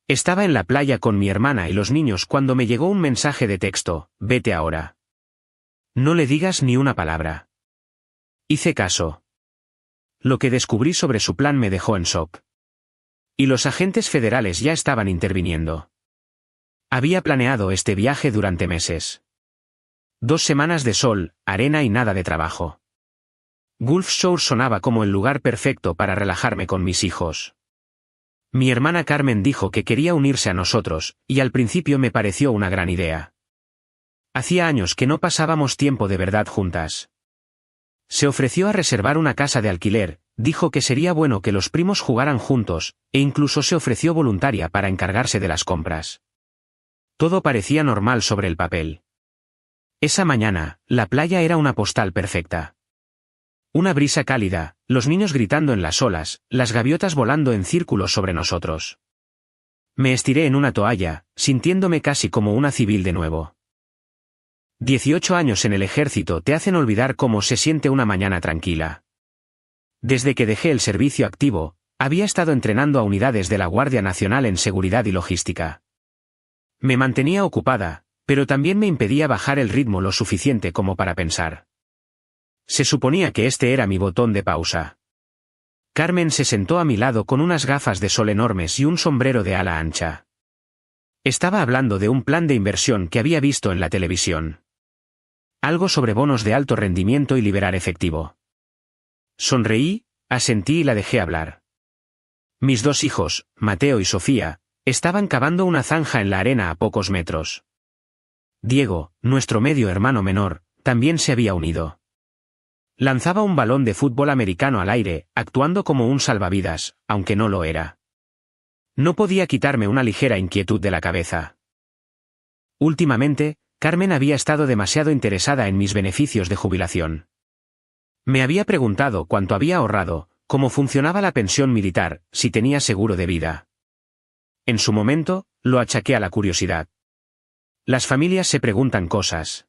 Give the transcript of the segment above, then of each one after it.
Estaba en la playa con mi hermana y los niños cuando me llegó un mensaje de texto: vete ahora. No le digas ni una palabra. Hice caso. Lo que descubrí sobre su plan me dejó en shock. Y los agentes federales ya estaban interviniendo. Había planeado este viaje durante meses. 2 semanas de sol, arena y nada de trabajo. Gulf Shore sonaba como el lugar perfecto para relajarme con mis hijos. Mi hermana Carmen dijo que quería unirse a nosotros, y al principio me pareció una gran idea. Hacía años que no pasábamos tiempo de verdad juntas. Se ofreció a reservar una casa de alquiler, dijo que sería bueno que los primos jugaran juntos, e incluso se ofreció voluntaria para encargarse de las compras. Todo parecía normal sobre el papel. Esa mañana, la playa era una postal perfecta. Una brisa cálida, los niños gritando en las olas, las gaviotas volando en círculos sobre nosotros. Me estiré en una toalla, sintiéndome casi como una civil de nuevo. 18 años en el ejército te hacen olvidar cómo se siente una mañana tranquila. Desde que dejé el servicio activo, había estado entrenando a unidades de la Guardia Nacional en seguridad y logística. Me mantenía ocupada, pero también me impedía bajar el ritmo lo suficiente como para pensar. Se suponía que este era mi botón de pausa. Carmen se sentó a mi lado con unas gafas de sol enormes y un sombrero de ala ancha. Estaba hablando de un plan de inversión que había visto en la televisión. Algo sobre bonos de alto rendimiento y liberar efectivo. Sonreí, asentí y la dejé hablar. Mis 2 hijos, Mateo y Sofía, estaban cavando una zanja en la arena a pocos metros. Diego, nuestro medio hermano menor, también se había unido. Lanzaba un balón de fútbol americano al aire, actuando como un salvavidas, aunque no lo era. No podía quitarme una ligera inquietud de la cabeza. Últimamente, Carmen había estado demasiado interesada en mis beneficios de jubilación. Me había preguntado cuánto había ahorrado, cómo funcionaba la pensión militar, si tenía seguro de vida. En su momento, lo achaqué a la curiosidad. Las familias se preguntan cosas.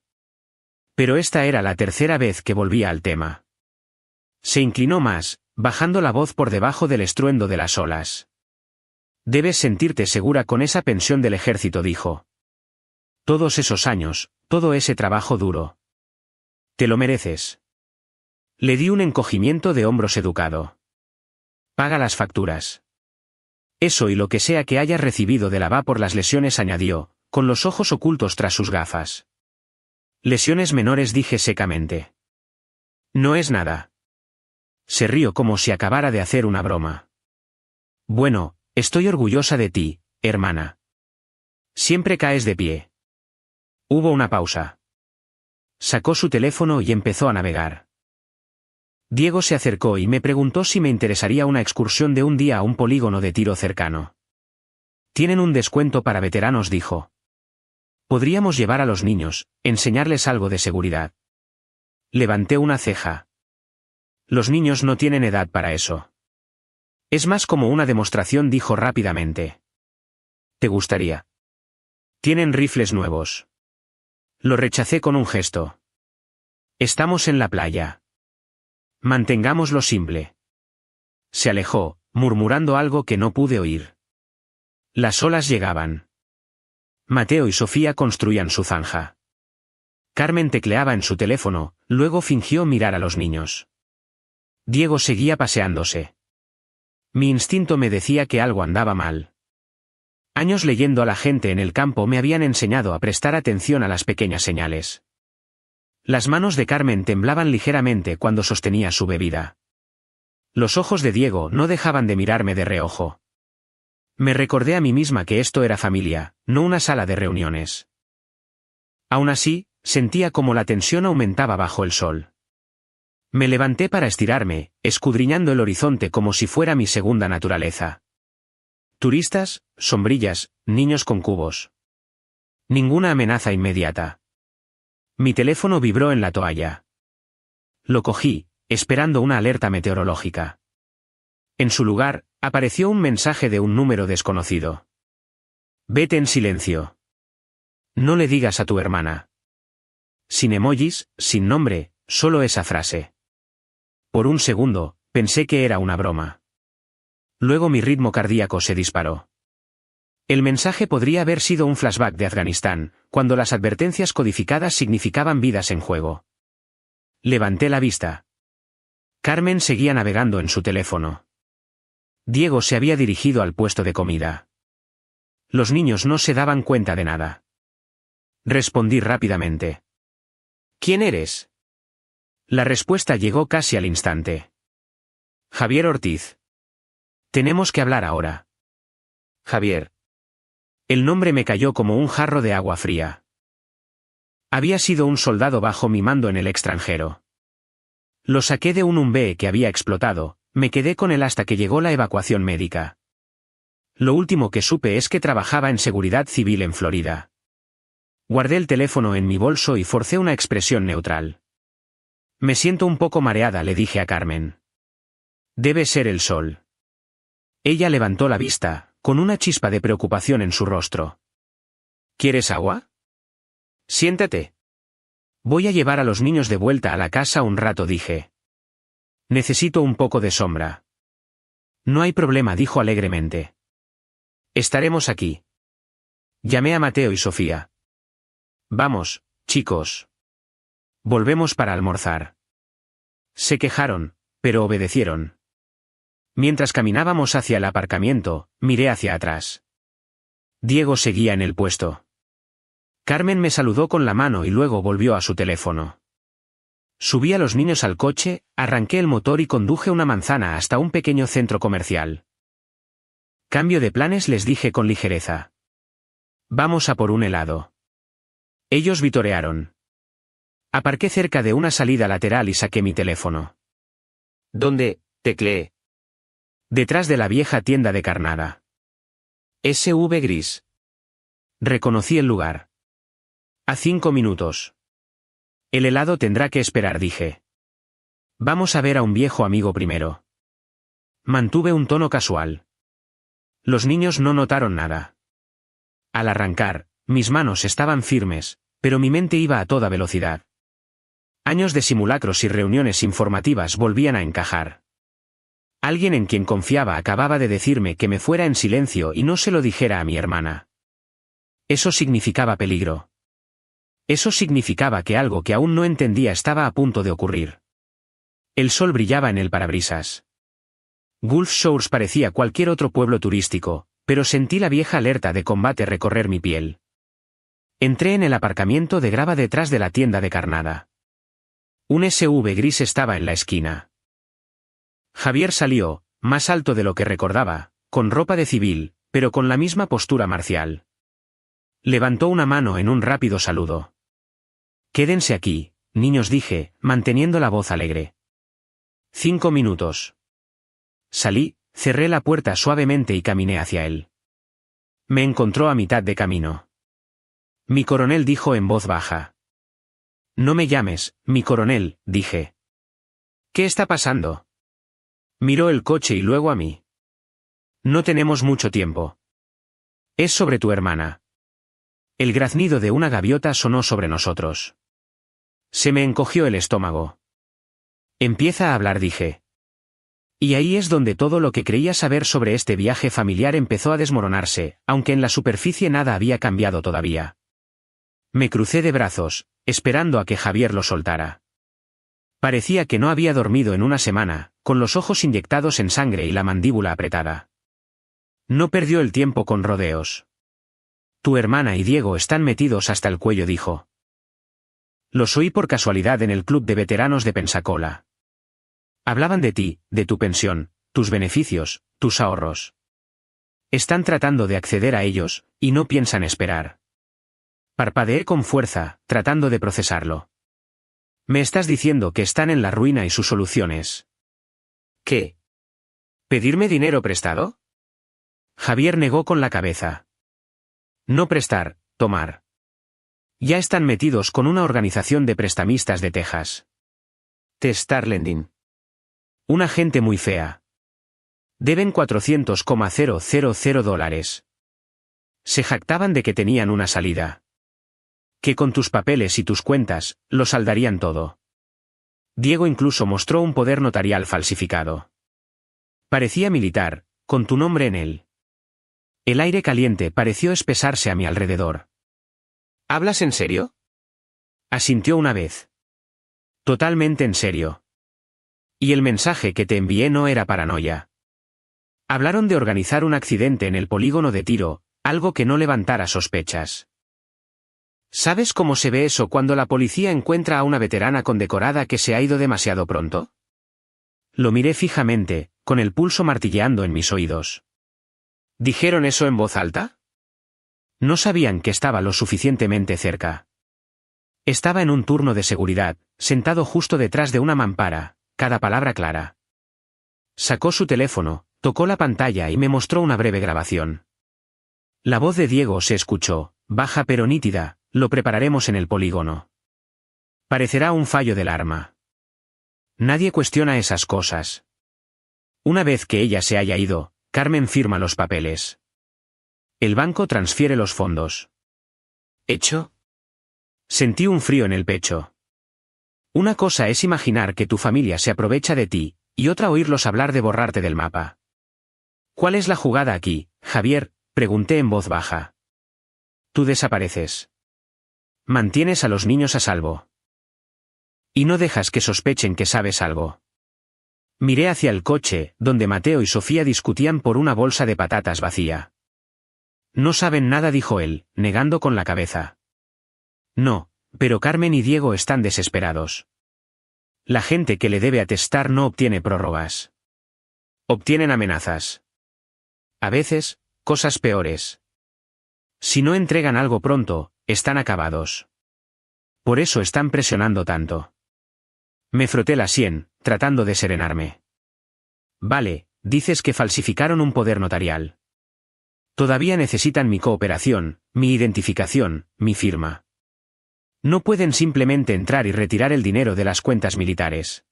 Pero esta era la 3ª vez que volvía al tema. Se inclinó más, bajando la voz por debajo del estruendo de las olas. Debes sentirte segura con esa pensión del ejército, dijo. Todos esos años, todo ese trabajo duro. Te lo mereces. Le di un encogimiento de hombros educado. Paga las facturas. Eso y lo que sea que hayas recibido de la VA por las lesiones, añadió, con los ojos ocultos tras sus gafas. Lesiones menores, dije secamente. No es nada. Se rió como si acabara de hacer una broma. Bueno, estoy orgullosa de ti, hermana. Siempre caes de pie. Hubo una pausa. Sacó su teléfono y empezó a navegar. Diego se acercó y me preguntó si me interesaría una excursión de un día a un polígono de tiro cercano. Tienen un descuento para veteranos, dijo. Podríamos llevar a los niños, enseñarles algo de seguridad. Levanté una ceja. Los niños no tienen edad para eso. Es más como una demostración, dijo rápidamente. ¿Te gustaría? Tienen rifles nuevos. Lo rechacé con un gesto. Estamos en la playa. Mantengámoslo simple. Se alejó, murmurando algo que no pude oír. Las olas llegaban. Mateo y Sofía construían su zanja. Carmen tecleaba en su teléfono, luego fingió mirar a los niños. Diego seguía paseándose. Mi instinto me decía que algo andaba mal. Años leyendo a la gente en el campo me habían enseñado a prestar atención a las pequeñas señales. Las manos de Carmen temblaban ligeramente cuando sostenía su bebida. Los ojos de Diego no dejaban de mirarme de reojo. Me recordé a mí misma que esto era familia, no una sala de reuniones. Aún así, sentía como la tensión aumentaba bajo el sol. Me levanté para estirarme, escudriñando el horizonte como si fuera mi segunda naturaleza. Turistas, sombrillas, niños con cubos. Ninguna amenaza inmediata. Mi teléfono vibró en la toalla. Lo cogí, esperando una alerta meteorológica. En su lugar, apareció un mensaje de un número desconocido. Vete en silencio. No le digas a tu hermana. Sin emojis, sin nombre, solo esa frase. Por un segundo, pensé que era una broma. Luego mi ritmo cardíaco se disparó. El mensaje podría haber sido un flashback de Afganistán, cuando las advertencias codificadas significaban vidas en juego. Levanté la vista. Carmen seguía navegando en su teléfono. Diego se había dirigido al puesto de comida. Los niños no se daban cuenta de nada. Respondí rápidamente. ¿Quién eres? La respuesta llegó casi al instante. Javier Ortiz. Tenemos que hablar ahora. Javier. El nombre me cayó como un jarro de agua fría. Había sido un soldado bajo mi mando en el extranjero. Lo saqué de un UMB que había explotado, me quedé con él hasta que llegó la evacuación médica. Lo último que supe es que trabajaba en seguridad civil en Florida. Guardé el teléfono en mi bolso y forcé una expresión neutral. Me siento un poco mareada, le dije a Carmen. Debe ser el sol. Ella levantó la vista, con una chispa de preocupación en su rostro. ¿Quieres agua? Siéntate. Voy a llevar a los niños de vuelta a la casa un rato, dije. Necesito un poco de sombra. No hay problema, dijo alegremente. Estaremos aquí. Llamé a Mateo y Sofía. Vamos, chicos. Volvemos para almorzar. Se quejaron, pero obedecieron. Mientras caminábamos hacia el aparcamiento, miré hacia atrás. Diego seguía en el puesto. Carmen me saludó con la mano y luego volvió a su teléfono. Subí a los niños al coche, arranqué el motor y conduje una manzana hasta un pequeño centro comercial. Cambio de planes, les dije con ligereza. Vamos a por un helado. Ellos vitorearon. Aparqué cerca de una salida lateral y saqué mi teléfono. ¿Dónde? Tecleé. Detrás de la vieja tienda de carnada. SV Gris. Reconocí el lugar. A 5 minutos. El helado tendrá que esperar, dije. Vamos a ver a un viejo amigo primero. Mantuve un tono casual. Los niños no notaron nada. Al arrancar, mis manos estaban firmes, pero mi mente iba a toda velocidad. Años de simulacros y reuniones informativas volvían a encajar. Alguien en quien confiaba acababa de decirme que me fuera en silencio y no se lo dijera a mi hermana. Eso significaba peligro. Eso significaba que algo que aún no entendía estaba a punto de ocurrir. El sol brillaba en el parabrisas. Gulf Shores parecía cualquier otro pueblo turístico, pero sentí la vieja alerta de combate recorrer mi piel. Entré en el aparcamiento de grava detrás de la tienda de carnada. Un SV gris estaba en la esquina. Javier salió, más alto de lo que recordaba, con ropa de civil, pero con la misma postura marcial. Levantó una mano en un rápido saludo. Quédense aquí, niños, dije, manteniendo la voz alegre. 5 minutos. Salí, cerré la puerta suavemente y caminé hacia él. Me encontró a mitad de camino. Mi coronel, dijo en voz baja. No me llames, mi coronel, dije. ¿Qué está pasando? Miró el coche y luego a mí. No tenemos mucho tiempo. Es sobre tu hermana. El graznido de una gaviota sonó sobre nosotros. Se me encogió el estómago. Empieza a hablar, dije. Y ahí es donde todo lo que creía saber sobre este viaje familiar empezó a desmoronarse, aunque en la superficie nada había cambiado todavía. Me crucé de brazos, esperando a que Javier lo soltara. Parecía que no había dormido en una semana, con los ojos inyectados en sangre y la mandíbula apretada. No perdió el tiempo con rodeos. Tu hermana y Diego están metidos hasta el cuello, dijo. Los oí por casualidad en el club de veteranos de Pensacola. Hablaban de ti, de tu pensión, tus beneficios, tus ahorros. Están tratando de acceder a ellos, y no piensan esperar. Parpadeé con fuerza, tratando de procesarlo. Me estás diciendo que están en la ruina y su solución es... ¿Qué? ¿Pedirme dinero prestado? Javier negó con la cabeza. No prestar, tomar. Ya están metidos con una organización de prestamistas de Texas. T-Star Lending. Una gente muy fea. Deben $400,000. Se jactaban de que tenían una salida. Que con tus papeles y tus cuentas, lo saldarían todo. Diego incluso mostró un poder notarial falsificado. Parecía militar, con tu nombre en él. El aire caliente pareció espesarse a mi alrededor. ¿Hablas en serio? Asintió una vez. Totalmente en serio. Y el mensaje que te envié no era paranoia. Hablaron de organizar un accidente en el polígono de tiro, algo que no levantara sospechas. ¿Sabes cómo se ve eso cuando la policía encuentra a una veterana condecorada que se ha ido demasiado pronto? Lo miré fijamente, con el pulso martilleando en mis oídos. ¿Dijeron eso en voz alta? No sabían que estaba lo suficientemente cerca. Estaba en un turno de seguridad, sentado justo detrás de una mampara, cada palabra clara. Sacó su teléfono, tocó la pantalla y me mostró una breve grabación. La voz de Diego se escuchó, baja pero nítida: lo prepararemos en el polígono. Parecerá un fallo del arma. Nadie cuestiona esas cosas. Una vez que ella se haya ido, Carmen firma los papeles. El banco transfiere los fondos. ¿Hecho? Sentí un frío en el pecho. Una cosa es imaginar que tu familia se aprovecha de ti, y otra oírlos hablar de borrarte del mapa. ¿Cuál es la jugada aquí, Javier?, pregunté en voz baja. Tú desapareces. Mantienes a los niños a salvo. Y no dejas que sospechen que sabes algo. Miré hacia el coche, donde Mateo y Sofía discutían por una bolsa de patatas vacía. No saben nada, dijo él, negando con la cabeza. No, pero Carmen y Diego están desesperados. La gente que le debe atestar no obtiene prórrogas. Obtienen amenazas. A veces, cosas peores. Si no entregan algo pronto, están acabados. Por eso están presionando tanto. Me froté la sien, tratando de serenarme. Vale, dices que falsificaron un poder notarial. Todavía necesitan mi cooperación, mi identificación, mi firma. No pueden simplemente entrar y retirar el dinero de las cuentas militares.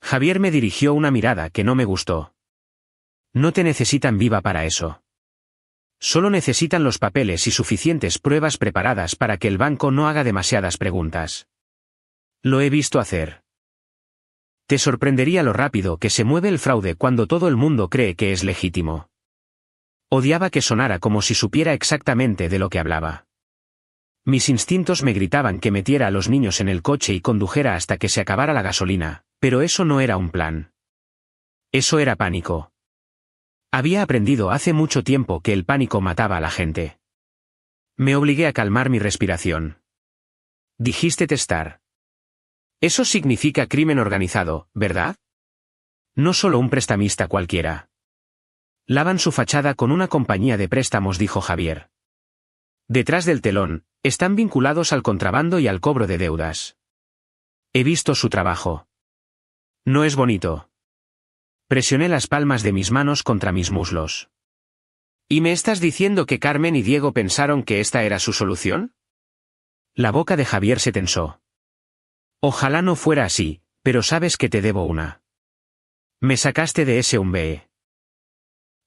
Javier me dirigió una mirada que no me gustó. No te necesitan viva para eso. Solo necesitan los papeles y suficientes pruebas preparadas para que el banco no haga demasiadas preguntas. Lo he visto hacer. Te sorprendería lo rápido que se mueve el fraude cuando todo el mundo cree que es legítimo. Odiaba que sonara como si supiera exactamente de lo que hablaba. Mis instintos me gritaban que metiera a los niños en el coche y condujera hasta que se acabara la gasolina, pero eso no era un plan. Eso era pánico. Había aprendido hace mucho tiempo que el pánico mataba a la gente. Me obligué a calmar mi respiración. Dijiste testar. Eso significa crimen organizado, ¿verdad? No solo un prestamista cualquiera. Lavan su fachada con una compañía de préstamos, dijo Javier. Detrás del telón, están vinculados al contrabando y al cobro de deudas. He visto su trabajo. No es bonito. Presioné las palmas de mis manos contra mis muslos. ¿Y me estás diciendo que Carmen y Diego pensaron que esta era su solución? La boca de Javier se tensó. Ojalá no fuera así, pero sabes que te debo una. Me sacaste de ese umbe.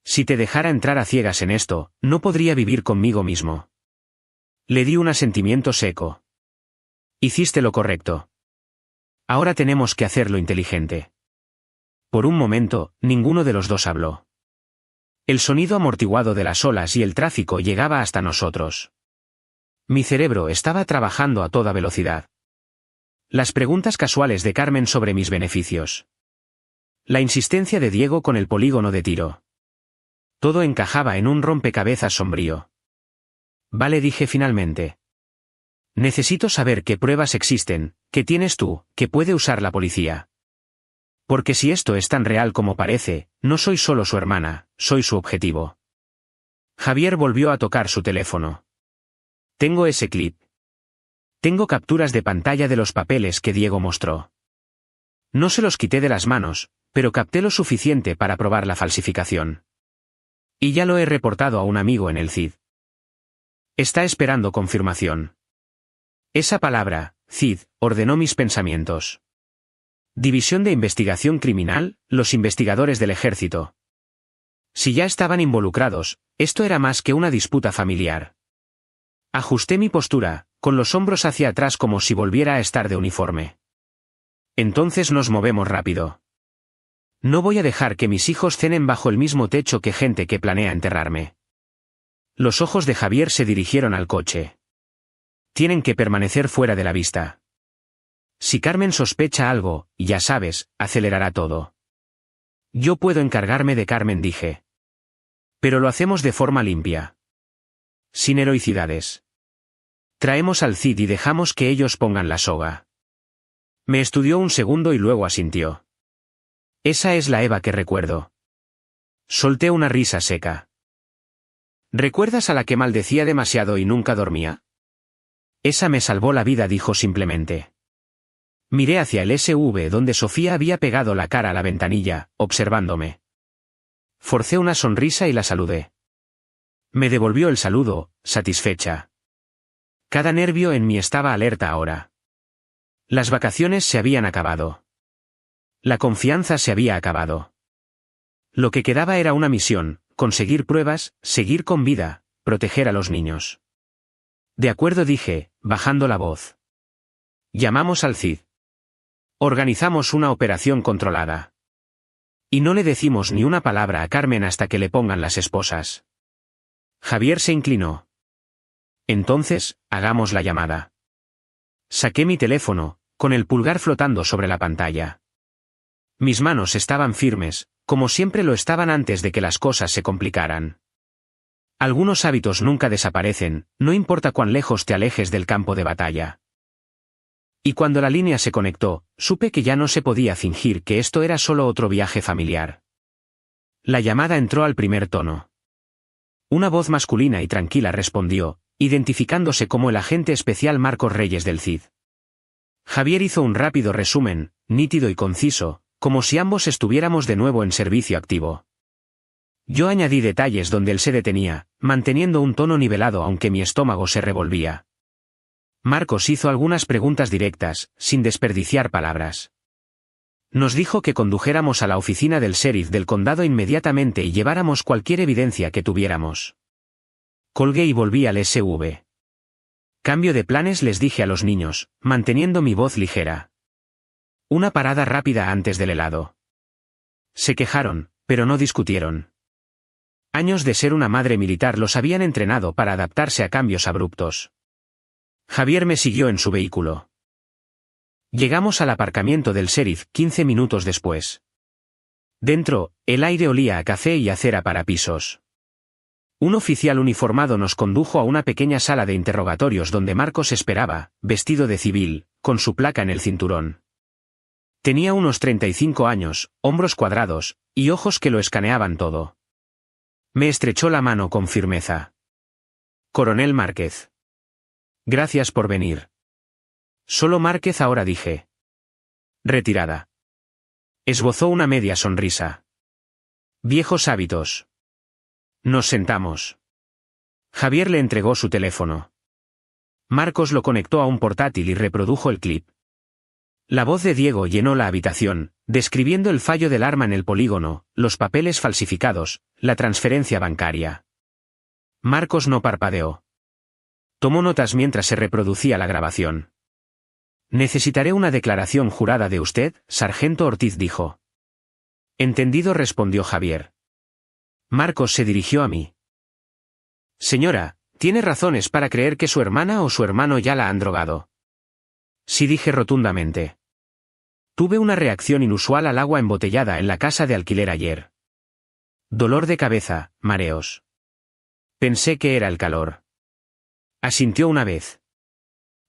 Si te dejara entrar a ciegas en esto, no podría vivir conmigo mismo. Le di un asentimiento seco. Hiciste lo correcto. Ahora tenemos que hacerlo inteligente. Por un momento, ninguno de los dos habló. El sonido amortiguado de las olas y el tráfico llegaba hasta nosotros. Mi cerebro estaba trabajando a toda velocidad. Las preguntas casuales de Carmen sobre mis beneficios. La insistencia de Diego con el polígono de tiro. Todo encajaba en un rompecabezas sombrío. Vale, dije finalmente. Necesito saber qué pruebas existen, qué tienes tú, que puede usar la policía. Porque si esto es tan real como parece, no soy solo su hermana, soy su objetivo. Javier volvió a tocar su teléfono. Tengo ese clip. Tengo capturas de pantalla de los papeles que Diego mostró. No se los quité de las manos, pero capté lo suficiente para probar la falsificación. Y ya lo he reportado a un amigo en el CID. Está esperando confirmación. Esa palabra, CID, ordenó mis pensamientos. División de Investigación Criminal, los investigadores del ejército. Si ya estaban involucrados, esto era más que una disputa familiar. Ajusté mi postura, con los hombros hacia atrás como si volviera a estar de uniforme. Entonces nos movemos rápido. No voy a dejar que mis hijos cenen bajo el mismo techo que gente que planea enterrarme. Los ojos de Javier se dirigieron al coche. Tienen que permanecer fuera de la vista. Si Carmen sospecha algo, ya sabes, acelerará todo. Yo puedo encargarme de Carmen, dije. Pero lo hacemos de forma limpia. Sin heroicidades. Traemos al Cid y dejamos que ellos pongan la soga. Me estudió un segundo y luego asintió. Esa es la Eva que recuerdo. Solté una risa seca. ¿Recuerdas a la que maldecía demasiado y nunca dormía? Esa me salvó la vida, dijo simplemente. Miré hacia el SUV donde Sofía había pegado la cara a la ventanilla, observándome. Forcé una sonrisa y la saludé. Me devolvió el saludo, satisfecha. Cada nervio en mí estaba alerta ahora. Las vacaciones se habían acabado. La confianza se había acabado. Lo que quedaba era una misión, conseguir pruebas, seguir con vida, proteger a los niños. De acuerdo, dije, bajando la voz. Llamamos al Cid. Organizamos una operación controlada. Y no le decimos ni una palabra a Carmen hasta que le pongan las esposas. Javier se inclinó. Entonces, hagamos la llamada. Saqué mi teléfono, con el pulgar flotando sobre la pantalla. Mis manos estaban firmes, como siempre lo estaban antes de que las cosas se complicaran. Algunos hábitos nunca desaparecen, no importa cuán lejos te alejes del campo de batalla. Y cuando la línea se conectó, supe que ya no se podía fingir que esto era solo otro viaje familiar. La llamada entró al primer tono. Una voz masculina y tranquila respondió, identificándose como el agente especial Marcos Reyes del Cid. Javier hizo un rápido resumen, nítido y conciso, como si ambos estuviéramos de nuevo en servicio activo. Yo añadí detalles donde él se detenía, manteniendo un tono nivelado aunque mi estómago se revolvía. Marcos hizo algunas preguntas directas, sin desperdiciar palabras. Nos dijo que condujéramos a la oficina del sheriff del condado inmediatamente y lleváramos cualquier evidencia que tuviéramos. Colgué y volví al SUV. Cambio de planes, les dije a los niños, manteniendo mi voz ligera. Una parada rápida antes del helado. Se quejaron, pero no discutieron. Años de ser una madre militar los habían entrenado para adaptarse a cambios abruptos. Javier me siguió en su vehículo. Llegamos al aparcamiento del sheriff 15 minutos después. Dentro, el aire olía a café y a cera para pisos. Un oficial uniformado nos condujo a una pequeña sala de interrogatorios donde Marcos esperaba, vestido de civil, con su placa en el cinturón. Tenía unos 35 años, hombros cuadrados, y ojos que lo escaneaban todo. Me estrechó la mano con firmeza. Coronel Márquez. Gracias por venir. Solo Márquez ahora, dije. Retirada. Esbozó una media sonrisa. Viejos hábitos. Nos sentamos. Javier le entregó su teléfono. Marcos lo conectó a un portátil y reprodujo el clip. La voz de Diego llenó la habitación, describiendo el fallo del arma en el polígono, los papeles falsificados, la transferencia bancaria. Marcos no parpadeó. Tomó notas mientras se reproducía la grabación. Necesitaré una declaración jurada de usted, sargento Ortiz, dijo. Entendido, respondió Javier. Marcos se dirigió a mí. Señora, ¿tiene razones para creer que su hermana o su hermano ya la han drogado? Sí, dije rotundamente. Tuve una reacción inusual al agua embotellada en la casa de alquiler ayer. Dolor de cabeza, mareos. Pensé que era el calor. Asintió una vez.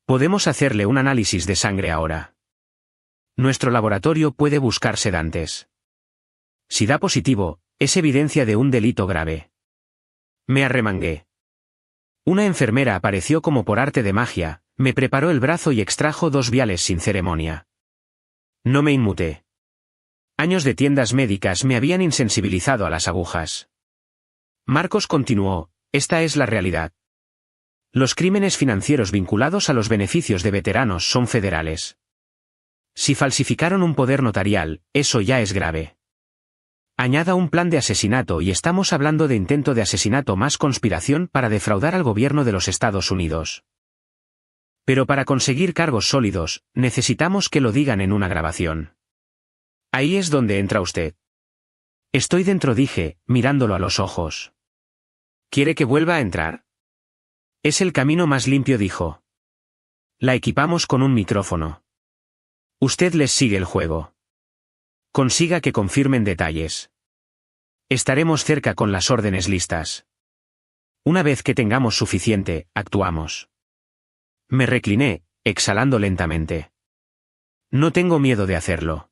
Podemos hacerle un análisis de sangre ahora. Nuestro laboratorio puede buscar sedantes. Si da positivo, es evidencia de un delito grave. Me arremangué. Una enfermera apareció como por arte de magia, me preparó el brazo y extrajo 2 viales sin ceremonia. No me inmuté. Años de tiendas médicas me habían insensibilizado a las agujas. Marcos continuó, esta es la realidad. Los crímenes financieros vinculados a los beneficios de veteranos son federales. Si falsificaron un poder notarial, eso ya es grave. Añada un plan de asesinato y estamos hablando de intento de asesinato más conspiración para defraudar al gobierno de los Estados Unidos. Pero para conseguir cargos sólidos, necesitamos que lo digan en una grabación. Ahí es donde entra usted. Estoy dentro, dije, mirándolo a los ojos. ¿Quiere que vuelva a entrar? Es el camino más limpio, dijo. La equipamos con un micrófono. Usted les sigue el juego. Consiga que confirmen detalles. Estaremos cerca con las órdenes listas. Una vez que tengamos suficiente, actuamos. Me recliné, exhalando lentamente. No tengo miedo de hacerlo.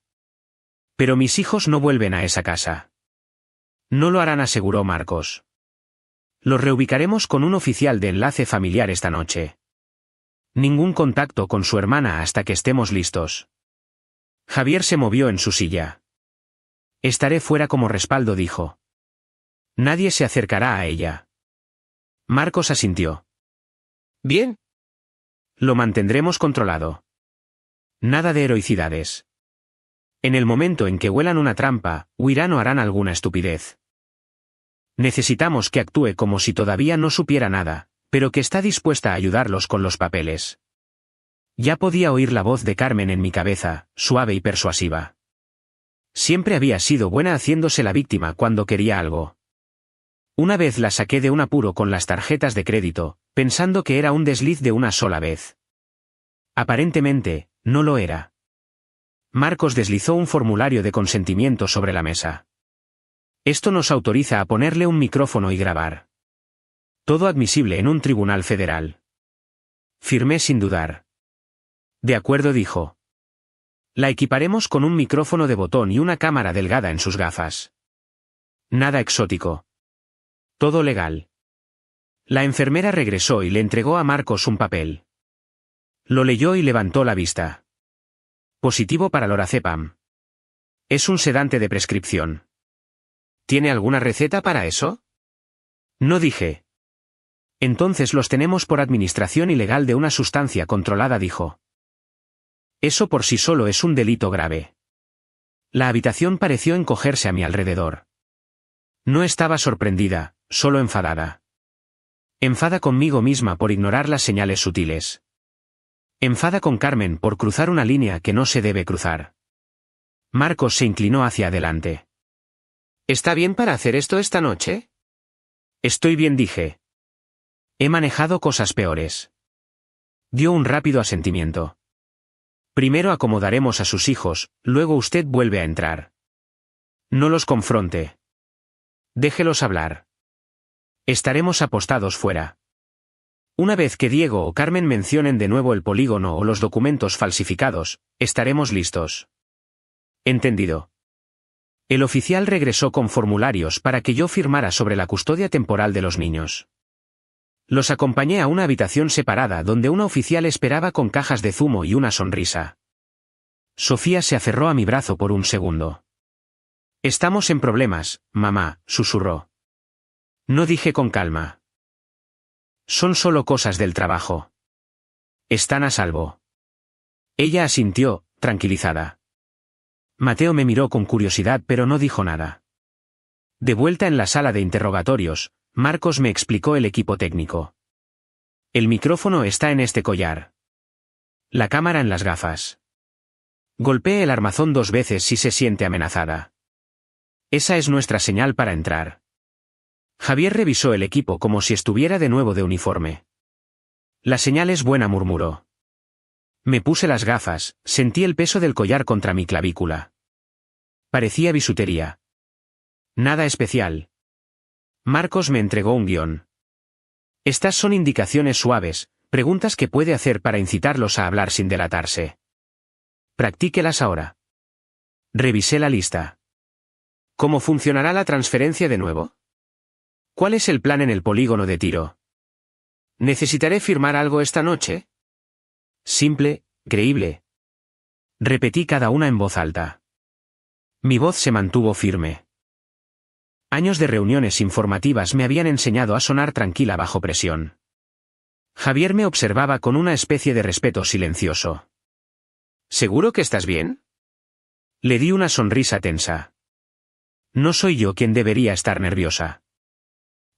Pero mis hijos no vuelven a esa casa. No lo harán, aseguró Marcos. Los reubicaremos con un oficial de enlace familiar esta noche. Ningún contacto con su hermana hasta que estemos listos. Javier se movió en su silla. Estaré fuera como respaldo, dijo. Nadie se acercará a ella. Marcos asintió. Bien. Lo mantendremos controlado. Nada de heroicidades. En el momento en que huelan una trampa, huirán o harán alguna estupidez. Necesitamos que actúe como si todavía no supiera nada, pero que está dispuesta a ayudarlos con los papeles. Ya podía oír la voz de Carmen en mi cabeza, suave y persuasiva. Siempre había sido buena haciéndose la víctima cuando quería algo. Una vez la saqué de un apuro con las tarjetas de crédito, pensando que era un desliz de una sola vez. Aparentemente, no lo era. Marcos deslizó un formulario de consentimiento sobre la mesa. Esto nos autoriza a ponerle un micrófono y grabar. Todo admisible en un tribunal federal. Firmé sin dudar. De acuerdo, dijo. La equiparemos con un micrófono de botón y una cámara delgada en sus gafas. Nada exótico. Todo legal. La enfermera regresó y le entregó a Marcos un papel. Lo leyó y levantó la vista. Positivo para lorazepam. Es un sedante de prescripción. ¿Tiene alguna receta para eso? No, dije. Entonces los tenemos por administración ilegal de una sustancia controlada, dijo. Eso por sí solo es un delito grave. La habitación pareció encogerse a mi alrededor. No estaba sorprendida, solo enfadada. Enfada conmigo misma por ignorar las señales sutiles. Enfada con Carmen por cruzar una línea que no se debe cruzar. Marcos se inclinó hacia adelante. ¿Está bien para hacer esto esta noche? Estoy bien, dije. He manejado cosas peores. Dio un rápido asentimiento. Primero acomodaremos a sus hijos, luego usted vuelve a entrar. No los confronte. Déjelos hablar. Estaremos apostados fuera. Una vez que Diego o Carmen mencionen de nuevo el polígono o los documentos falsificados, estaremos listos. Entendido. El oficial regresó con formularios para que yo firmara sobre la custodia temporal de los niños. Los acompañé a una habitación separada donde una oficial esperaba con cajas de zumo y una sonrisa. Sofía se aferró a mi brazo por un segundo. Estamos en problemas, mamá, susurró. No, dije con calma. Son solo cosas del trabajo. Están a salvo. Ella asintió, tranquilizada. Mateo me miró con curiosidad pero no dijo nada. De vuelta en la sala de interrogatorios, Marcos me explicó el equipo técnico. El micrófono está en este collar. La cámara en las gafas. Golpee el armazón 2 veces si se siente amenazada. Esa es nuestra señal para entrar. Javier revisó el equipo como si estuviera de nuevo de uniforme. La señal es buena, murmuró. Me puse las gafas, sentí el peso del collar contra mi clavícula. Parecía bisutería. Nada especial. Marcos me entregó un guión. Estas son indicaciones suaves, preguntas que puede hacer para incitarlos a hablar sin delatarse. Practíquelas ahora. Revisé la lista. ¿Cómo funcionará la transferencia de nuevo? ¿Cuál es el plan en el polígono de tiro? ¿Necesitaré firmar algo esta noche? Simple, creíble. Repetí cada una en voz alta. Mi voz se mantuvo firme. Años de reuniones informativas me habían enseñado a sonar tranquila bajo presión. Javier me observaba con una especie de respeto silencioso. ¿Seguro que estás bien? Le di una sonrisa tensa. No soy yo quien debería estar nerviosa.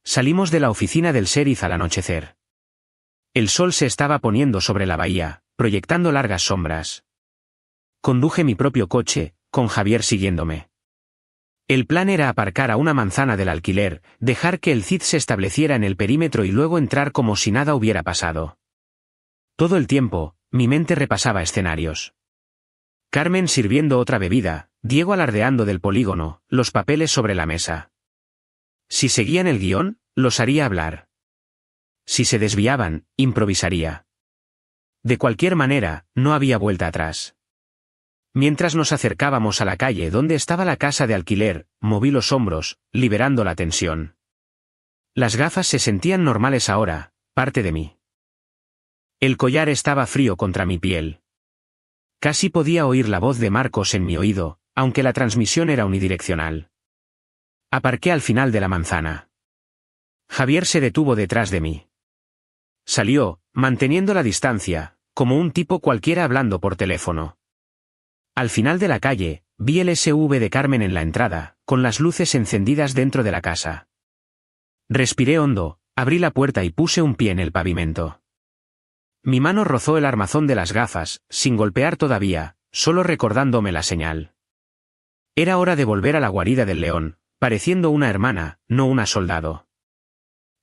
Salimos de la oficina del sheriff al anochecer. El sol se estaba poniendo sobre la bahía, proyectando largas sombras. Conduje mi propio coche, con Javier siguiéndome. El plan era aparcar a una manzana del alquiler, dejar que el Cid se estableciera en el perímetro y luego entrar como si nada hubiera pasado. Todo el tiempo, mi mente repasaba escenarios. Carmen sirviendo otra bebida, Diego alardeando del polígono, los papeles sobre la mesa. Si seguían el guión, los haría hablar. Si se desviaban, improvisaría. De cualquier manera, no había vuelta atrás. Mientras nos acercábamos a la calle donde estaba la casa de alquiler, moví los hombros, liberando la tensión. Las gafas se sentían normales ahora, parte de mí. El collar estaba frío contra mi piel. Casi podía oír la voz de Marcos en mi oído, aunque la transmisión era unidireccional. Aparqué al final de la manzana. Javier se detuvo detrás de mí. Salió, manteniendo la distancia, como un tipo cualquiera hablando por teléfono. Al final de la calle, vi el SUV de Carmen en la entrada, con las luces encendidas dentro de la casa. Respiré hondo, abrí la puerta y puse un pie en el pavimento. Mi mano rozó el armazón de las gafas, sin golpear todavía, solo recordándome la señal. Era hora de volver a la guarida del león, pareciendo una hermana, no una soldado.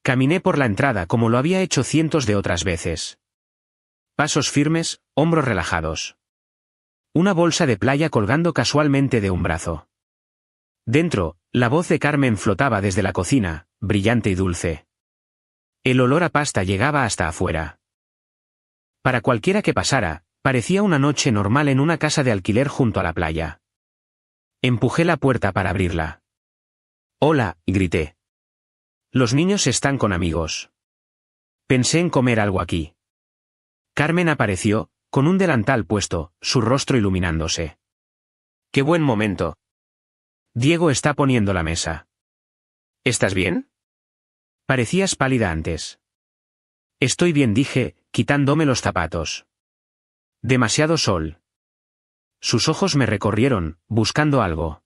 Caminé por la entrada como lo había hecho cientos de otras veces. Pasos firmes, hombros relajados. Una bolsa de playa colgando casualmente de un brazo. Dentro, la voz de Carmen flotaba desde la cocina, brillante y dulce. El olor a pasta llegaba hasta afuera. Para cualquiera que pasara, parecía una noche normal en una casa de alquiler junto a la playa. Empujé la puerta para abrirla. «Hola», grité. «Los niños están con amigos. Pensé en comer algo aquí». Carmen apareció, con un delantal puesto, su rostro iluminándose. «¡Qué buen momento! Diego está poniendo la mesa». «¿Estás bien?» Parecías pálida antes. «Estoy bien», dije, quitándome los zapatos. «Demasiado sol». Sus ojos me recorrieron, buscando algo.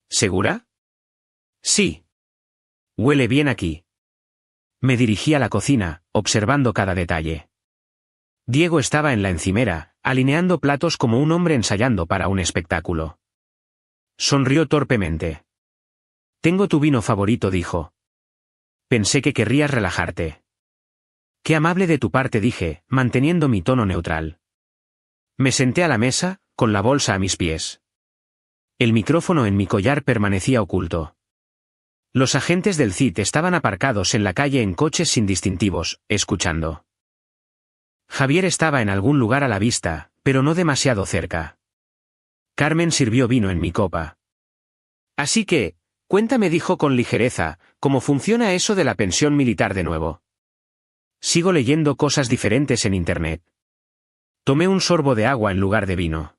«¿Segura?» «Sí. Huele bien aquí». Me dirigí a la cocina, observando cada detalle. Diego estaba en la encimera, alineando platos como un hombre ensayando para un espectáculo. Sonrió torpemente. «Tengo tu vino favorito», dijo. «Pensé que querrías relajarte». «Qué amable de tu parte», dije, manteniendo mi tono neutral. Me senté a la mesa, con la bolsa a mis pies. El micrófono en mi collar permanecía oculto. Los agentes del CID estaban aparcados en la calle en coches sin distintivos, escuchando. Javier estaba en algún lugar a la vista, pero no demasiado cerca. Carmen sirvió vino en mi copa. «Así que, cuéntame», dijo con ligereza, «¿cómo funciona eso de la pensión militar de nuevo?» «Sigo leyendo cosas diferentes en Internet». Tomé un sorbo de agua en lugar de vino.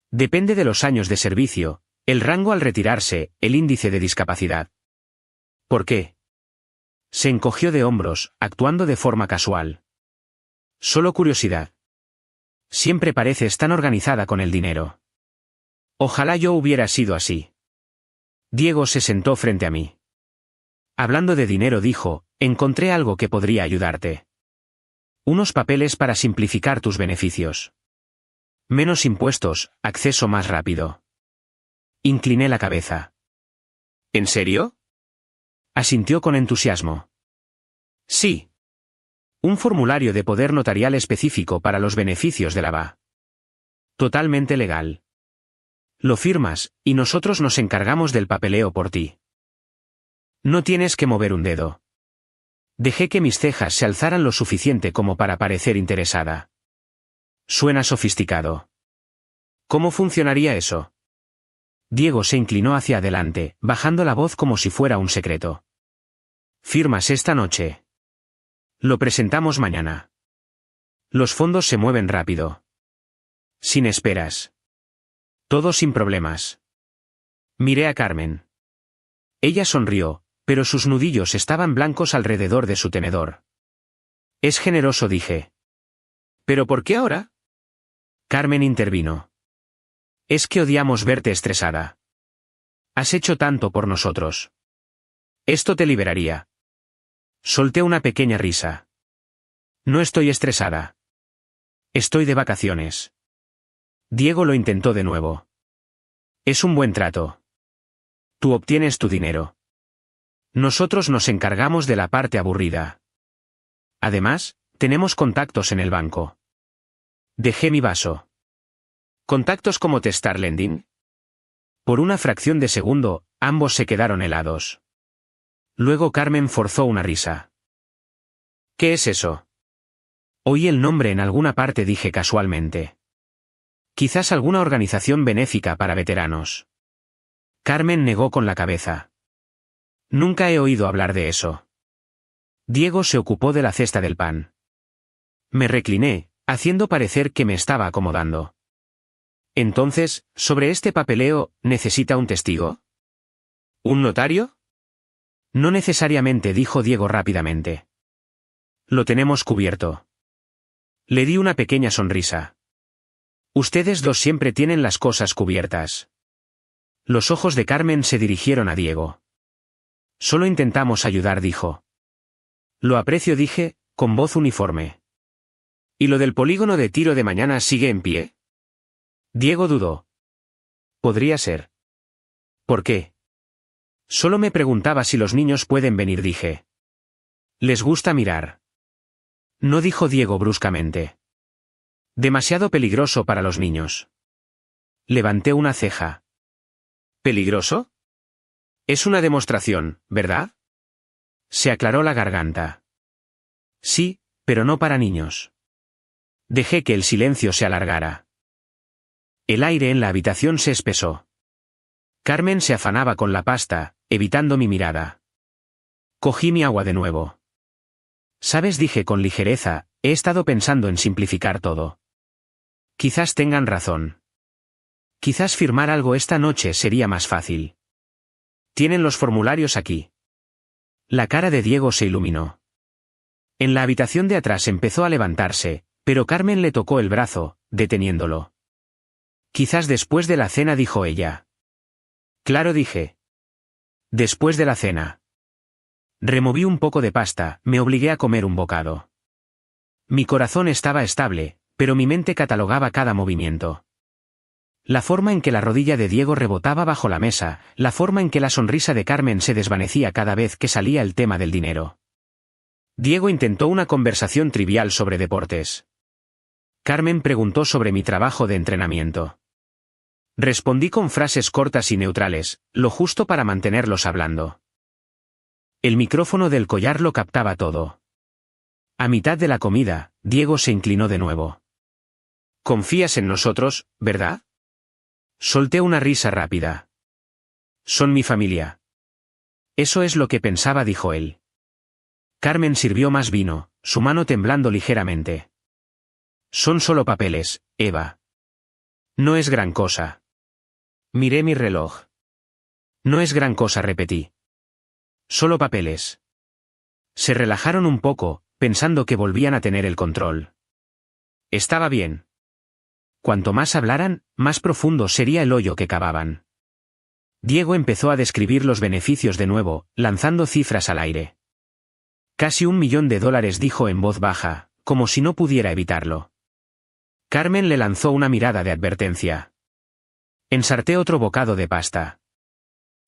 «Depende de los años de servicio, el rango al retirarse, el índice de discapacidad». «¿Por qué?» Se encogió de hombros, actuando de forma casual. «Solo curiosidad. Siempre pareces tan organizada con el dinero». «Ojalá yo hubiera sido así». Diego se sentó frente a mí. «Hablando de dinero», dijo, «encontré algo que podría ayudarte. Unos papeles para simplificar tus beneficios. Menos impuestos, acceso más rápido». Incliné la cabeza. «¿En serio?» Asintió con entusiasmo. «Sí. Un formulario de poder notarial específico para los beneficios de la VA. Totalmente legal. Lo firmas, y nosotros nos encargamos del papeleo por ti. No tienes que mover un dedo». Dejé que mis cejas se alzaran lo suficiente como para parecer interesada. «Suena sofisticado. ¿Cómo funcionaría eso?» Diego se inclinó hacia adelante, bajando la voz como si fuera un secreto. «Firmas esta noche. Lo presentamos mañana. Los fondos se mueven rápido. Sin esperas. Todo sin problemas». Miré a Carmen. Ella sonrió, pero sus nudillos estaban blancos alrededor de su tenedor. «Es generoso», dije. «¿Pero por qué ahora?» Carmen intervino. «Es que odiamos verte estresada. Has hecho tanto por nosotros. Esto te liberaría». Solté una pequeña risa. «No estoy estresada. Estoy de vacaciones». Diego lo intentó de nuevo. «Es un buen trato». Tú obtienes tu dinero. Nosotros nos encargamos de la parte aburrida. Además, tenemos contactos en el banco. Dejé mi vaso. ¿Contactos como Testar Lending? Por una fracción de segundo, ambos se quedaron helados. Luego Carmen forzó una risa. ¿Qué es eso? Oí el nombre en alguna parte, dije casualmente. Quizás alguna organización benéfica para veteranos. Carmen negó con la cabeza. Nunca he oído hablar de eso. Diego se ocupó de la cesta del pan. Me recliné, haciendo parecer que me estaba acomodando. Entonces, sobre este papeleo, ¿necesita un testigo? ¿Un notario? No necesariamente, dijo Diego rápidamente. Lo tenemos cubierto. Le di una pequeña sonrisa. Ustedes dos siempre tienen las cosas cubiertas. Los ojos de Carmen se dirigieron a Diego. Solo intentamos ayudar, dijo. Lo aprecio, dije, con voz uniforme. ¿Y lo del polígono de tiro de mañana sigue en pie? Diego dudó. Podría ser. ¿Por qué? Solo me preguntaba si los niños pueden venir, dije. ¿Les gusta mirar? No, dijo Diego bruscamente. Demasiado peligroso para los niños. Levanté una ceja. ¿Peligroso? Es una demostración, ¿verdad? Se aclaró la garganta. Sí, pero no para niños. Dejé que el silencio se alargara. El aire en la habitación se espesó. Carmen se afanaba con la pasta, evitando mi mirada. Cogí mi agua de nuevo. ¿Sabes?, dije con ligereza, he estado pensando en simplificar todo. Quizás tengan razón. Quizás firmar algo esta noche sería más fácil. Tienen los formularios aquí. La cara de Diego se iluminó. En la habitación de atrás empezó a levantarse, pero Carmen le tocó el brazo, deteniéndolo. Quizás después de la cena, dijo ella. Claro, dije. Después de la cena. Removí un poco de pasta, me obligué a comer un bocado. Mi corazón estaba estable, pero mi mente catalogaba cada movimiento. La forma en que la rodilla de Diego rebotaba bajo la mesa, la forma en que la sonrisa de Carmen se desvanecía cada vez que salía el tema del dinero. Diego intentó una conversación trivial sobre deportes. Carmen preguntó sobre mi trabajo de entrenamiento. Respondí con frases cortas y neutrales, lo justo para mantenerlos hablando. El micrófono del collar lo captaba todo. A mitad de la comida, Diego se inclinó de nuevo. ¿Confías en nosotros, verdad? Solté una risa rápida. Son mi familia. Eso es lo que pensaba, dijo él. Carmen sirvió más vino, su mano temblando ligeramente. Son solo papeles, Eva. No es gran cosa. Miré mi reloj. No es gran cosa, repetí. Solo papeles. Se relajaron un poco, pensando que volvían a tener el control. Estaba bien. Cuanto más hablaran, más profundo sería el hoyo que cavaban. Diego empezó a describir los beneficios de nuevo, lanzando cifras al aire. Casi $1 millón, dijo en voz baja, como si no pudiera evitarlo. Carmen le lanzó una mirada de advertencia. Ensarté otro bocado de pasta.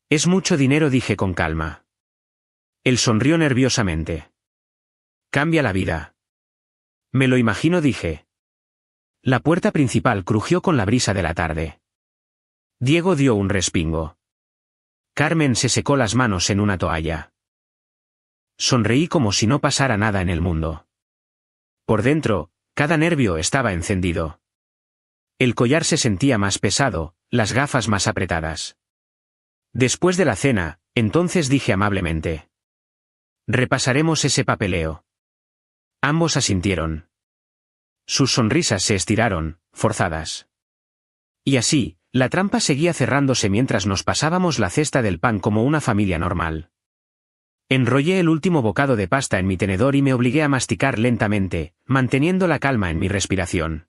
Es mucho dinero, dije con calma. Él sonrió nerviosamente. Cambia la vida. Me lo imagino, dije. La puerta principal crujió con la brisa de la tarde. Diego dio un respingo. Carmen se secó las manos en una toalla. Sonreí como si no pasara nada en el mundo. Por dentro, cada nervio estaba encendido. El collar se sentía más pesado, las gafas más apretadas. Después de la cena, entonces dije amablemente. Repasaremos ese papeleo. Ambos asintieron. Sus sonrisas se estiraron, forzadas. Y así, la trampa seguía cerrándose mientras nos pasábamos la cesta del pan como una familia normal. Enrollé el último bocado de pasta en mi tenedor y me obligué a masticar lentamente, manteniendo la calma en mi respiración.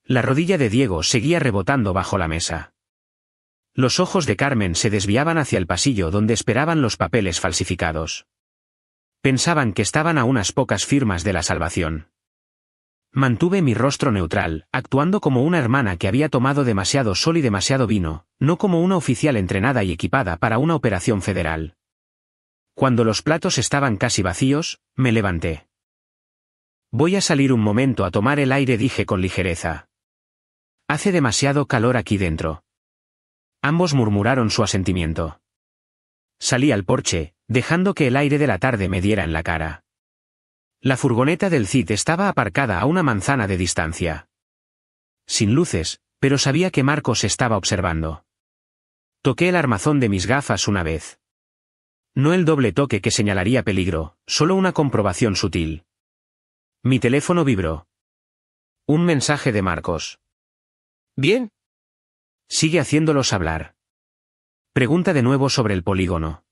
La rodilla de Diego seguía rebotando bajo la mesa. Los ojos de Carmen se desviaban hacia el pasillo donde esperaban los papeles falsificados. Pensaban que estaban a unas pocas firmas de la salvación. Mantuve mi rostro neutral, actuando como una hermana que había tomado demasiado sol y demasiado vino, no como una oficial entrenada y equipada para una operación federal. Cuando los platos estaban casi vacíos, me levanté. Voy a salir un momento a tomar el aire, dije con ligereza. Hace demasiado calor aquí dentro. Ambos murmuraron su asentimiento. Salí al porche, dejando que el aire de la tarde me diera en la cara. La furgoneta del CID estaba aparcada a una manzana de distancia. Sin luces, pero sabía que Marcos estaba observando. Toqué el armazón de mis gafas una vez. No el doble toque que señalaría peligro, solo una comprobación sutil. Mi teléfono vibró. Un mensaje de Marcos. ¿Bien? Sigue haciéndolos hablar. Pregunta de nuevo sobre el polígono.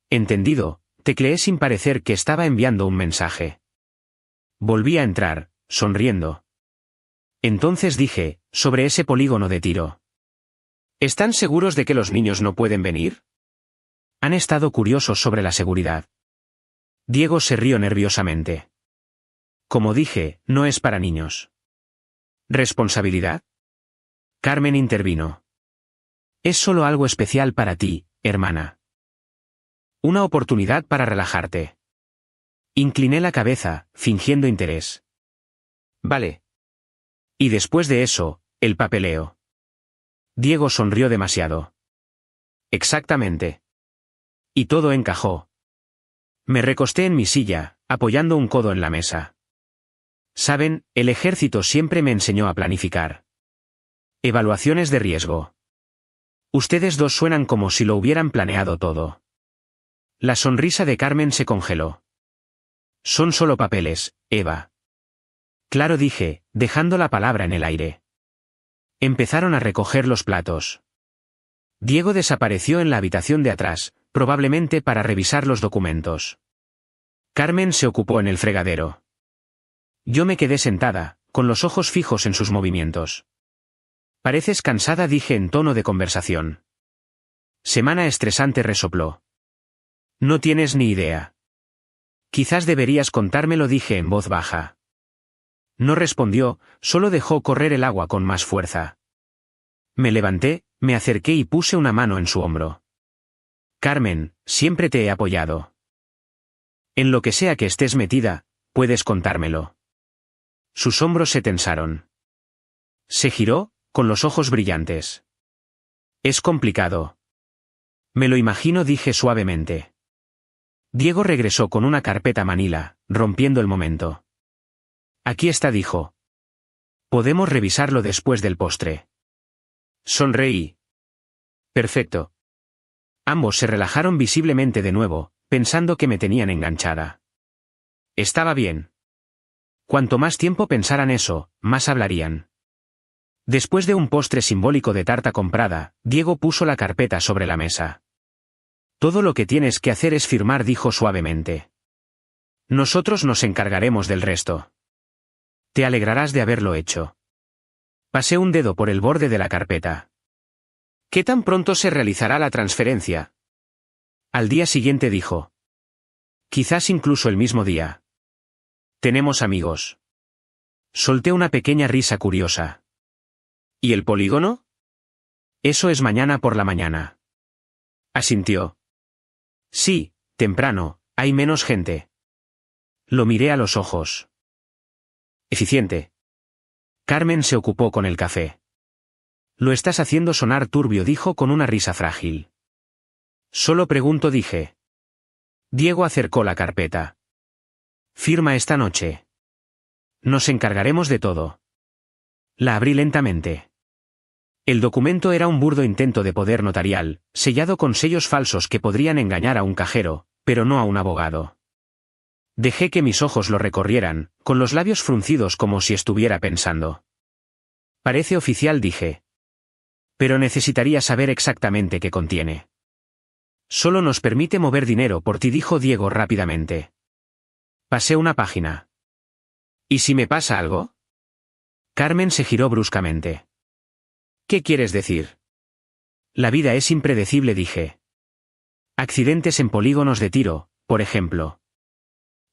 Entendido. Tecleé sin parecer que estaba enviando un mensaje. Volví a entrar, sonriendo. Entonces dije, sobre ese polígono de tiro. ¿Están seguros de que los niños no pueden venir? Han estado curiosos sobre la seguridad. Diego se rió nerviosamente. Como dije, no es para niños. ¿Responsabilidad? Carmen intervino. Es solo algo especial para ti, hermana. Una oportunidad para relajarte. Incliné la cabeza, fingiendo interés. Vale. Y después de eso, el papeleo. Diego sonrió demasiado. Exactamente. Y todo encajó. Me recosté en mi silla, apoyando un codo en la mesa. Saben, el ejército siempre me enseñó a planificar. Evaluaciones de riesgo. Ustedes dos suenan como si lo hubieran planeado todo. La sonrisa de Carmen se congeló. Son solo papeles, Eva. Claro, dije, dejando la palabra en el aire. Empezaron a recoger los platos. Diego desapareció en la habitación de atrás, probablemente para revisar los documentos. Carmen se ocupó en el fregadero. Yo me quedé sentada, con los ojos fijos en sus movimientos. Pareces cansada, dije en tono de conversación. Semana estresante, resopló. No tienes ni idea. Quizás deberías contármelo, dije en voz baja. No respondió, solo dejó correr el agua con más fuerza. Me levanté, me acerqué y puse una mano en su hombro. Carmen, siempre te he apoyado. En lo que sea que estés metida, puedes contármelo. Sus hombros se tensaron. Se giró, con los ojos brillantes. Es complicado. Me lo imagino, dije suavemente. Diego regresó con una carpeta manila, rompiendo el momento. Aquí está, dijo. Podemos revisarlo después del postre. Sonreí. Perfecto. Ambos se relajaron visiblemente de nuevo, pensando que me tenían enganchada. Estaba bien. Cuanto más tiempo pensaran eso, más hablarían. Después de un postre simbólico de tarta comprada, Diego puso la carpeta sobre la mesa. Todo lo que tienes que hacer es firmar, dijo suavemente. Nosotros nos encargaremos del resto. Te alegrarás de haberlo hecho. Pasé un dedo por el borde de la carpeta. ¿Qué tan pronto se realizará la transferencia? Al día siguiente, dijo. Quizás incluso el mismo día. Tenemos amigos. Solté una pequeña risa curiosa. ¿Y el polígono? Eso es mañana por la mañana. Asintió. Sí, temprano, hay menos gente. Lo miré a los ojos. Eficiente. Carmen se ocupó con el café. Lo estás haciendo sonar turbio, dijo con una risa frágil. Solo pregunto, dije. Diego acercó la carpeta. Firma esta noche. Nos encargaremos de todo. La abrí lentamente. El documento era un burdo intento de poder notarial, sellado con sellos falsos que podrían engañar a un cajero, pero no a un abogado. Dejé que mis ojos lo recorrieran, con los labios fruncidos como si estuviera pensando. Parece oficial, dije. Pero necesitaría saber exactamente qué contiene. Solo nos permite mover dinero por ti, dijo Diego rápidamente. Pasé una página. ¿Y si me pasa algo? Carmen se giró bruscamente. ¿Qué quieres decir? La vida es impredecible, dije. Accidentes en polígonos de tiro, por ejemplo.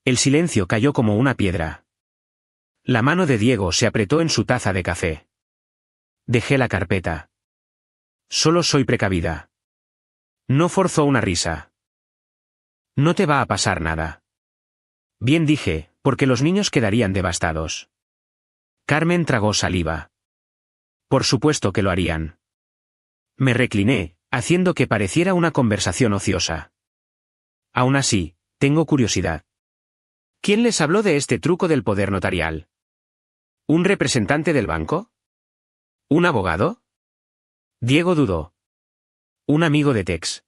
El silencio cayó como una piedra. La mano de Diego se apretó en su taza de café. Dejé la carpeta. Solo soy precavida. No forzó una risa. No te va a pasar nada. Bien dije, porque los niños quedarían devastados. Carmen tragó saliva. Por supuesto que lo harían. Me recliné, haciendo que pareciera una conversación ociosa. Aún así, tengo curiosidad. ¿Quién les habló de este truco del poder notarial? ¿Un representante del banco? ¿Un abogado? Diego dudó. Un amigo de Tex.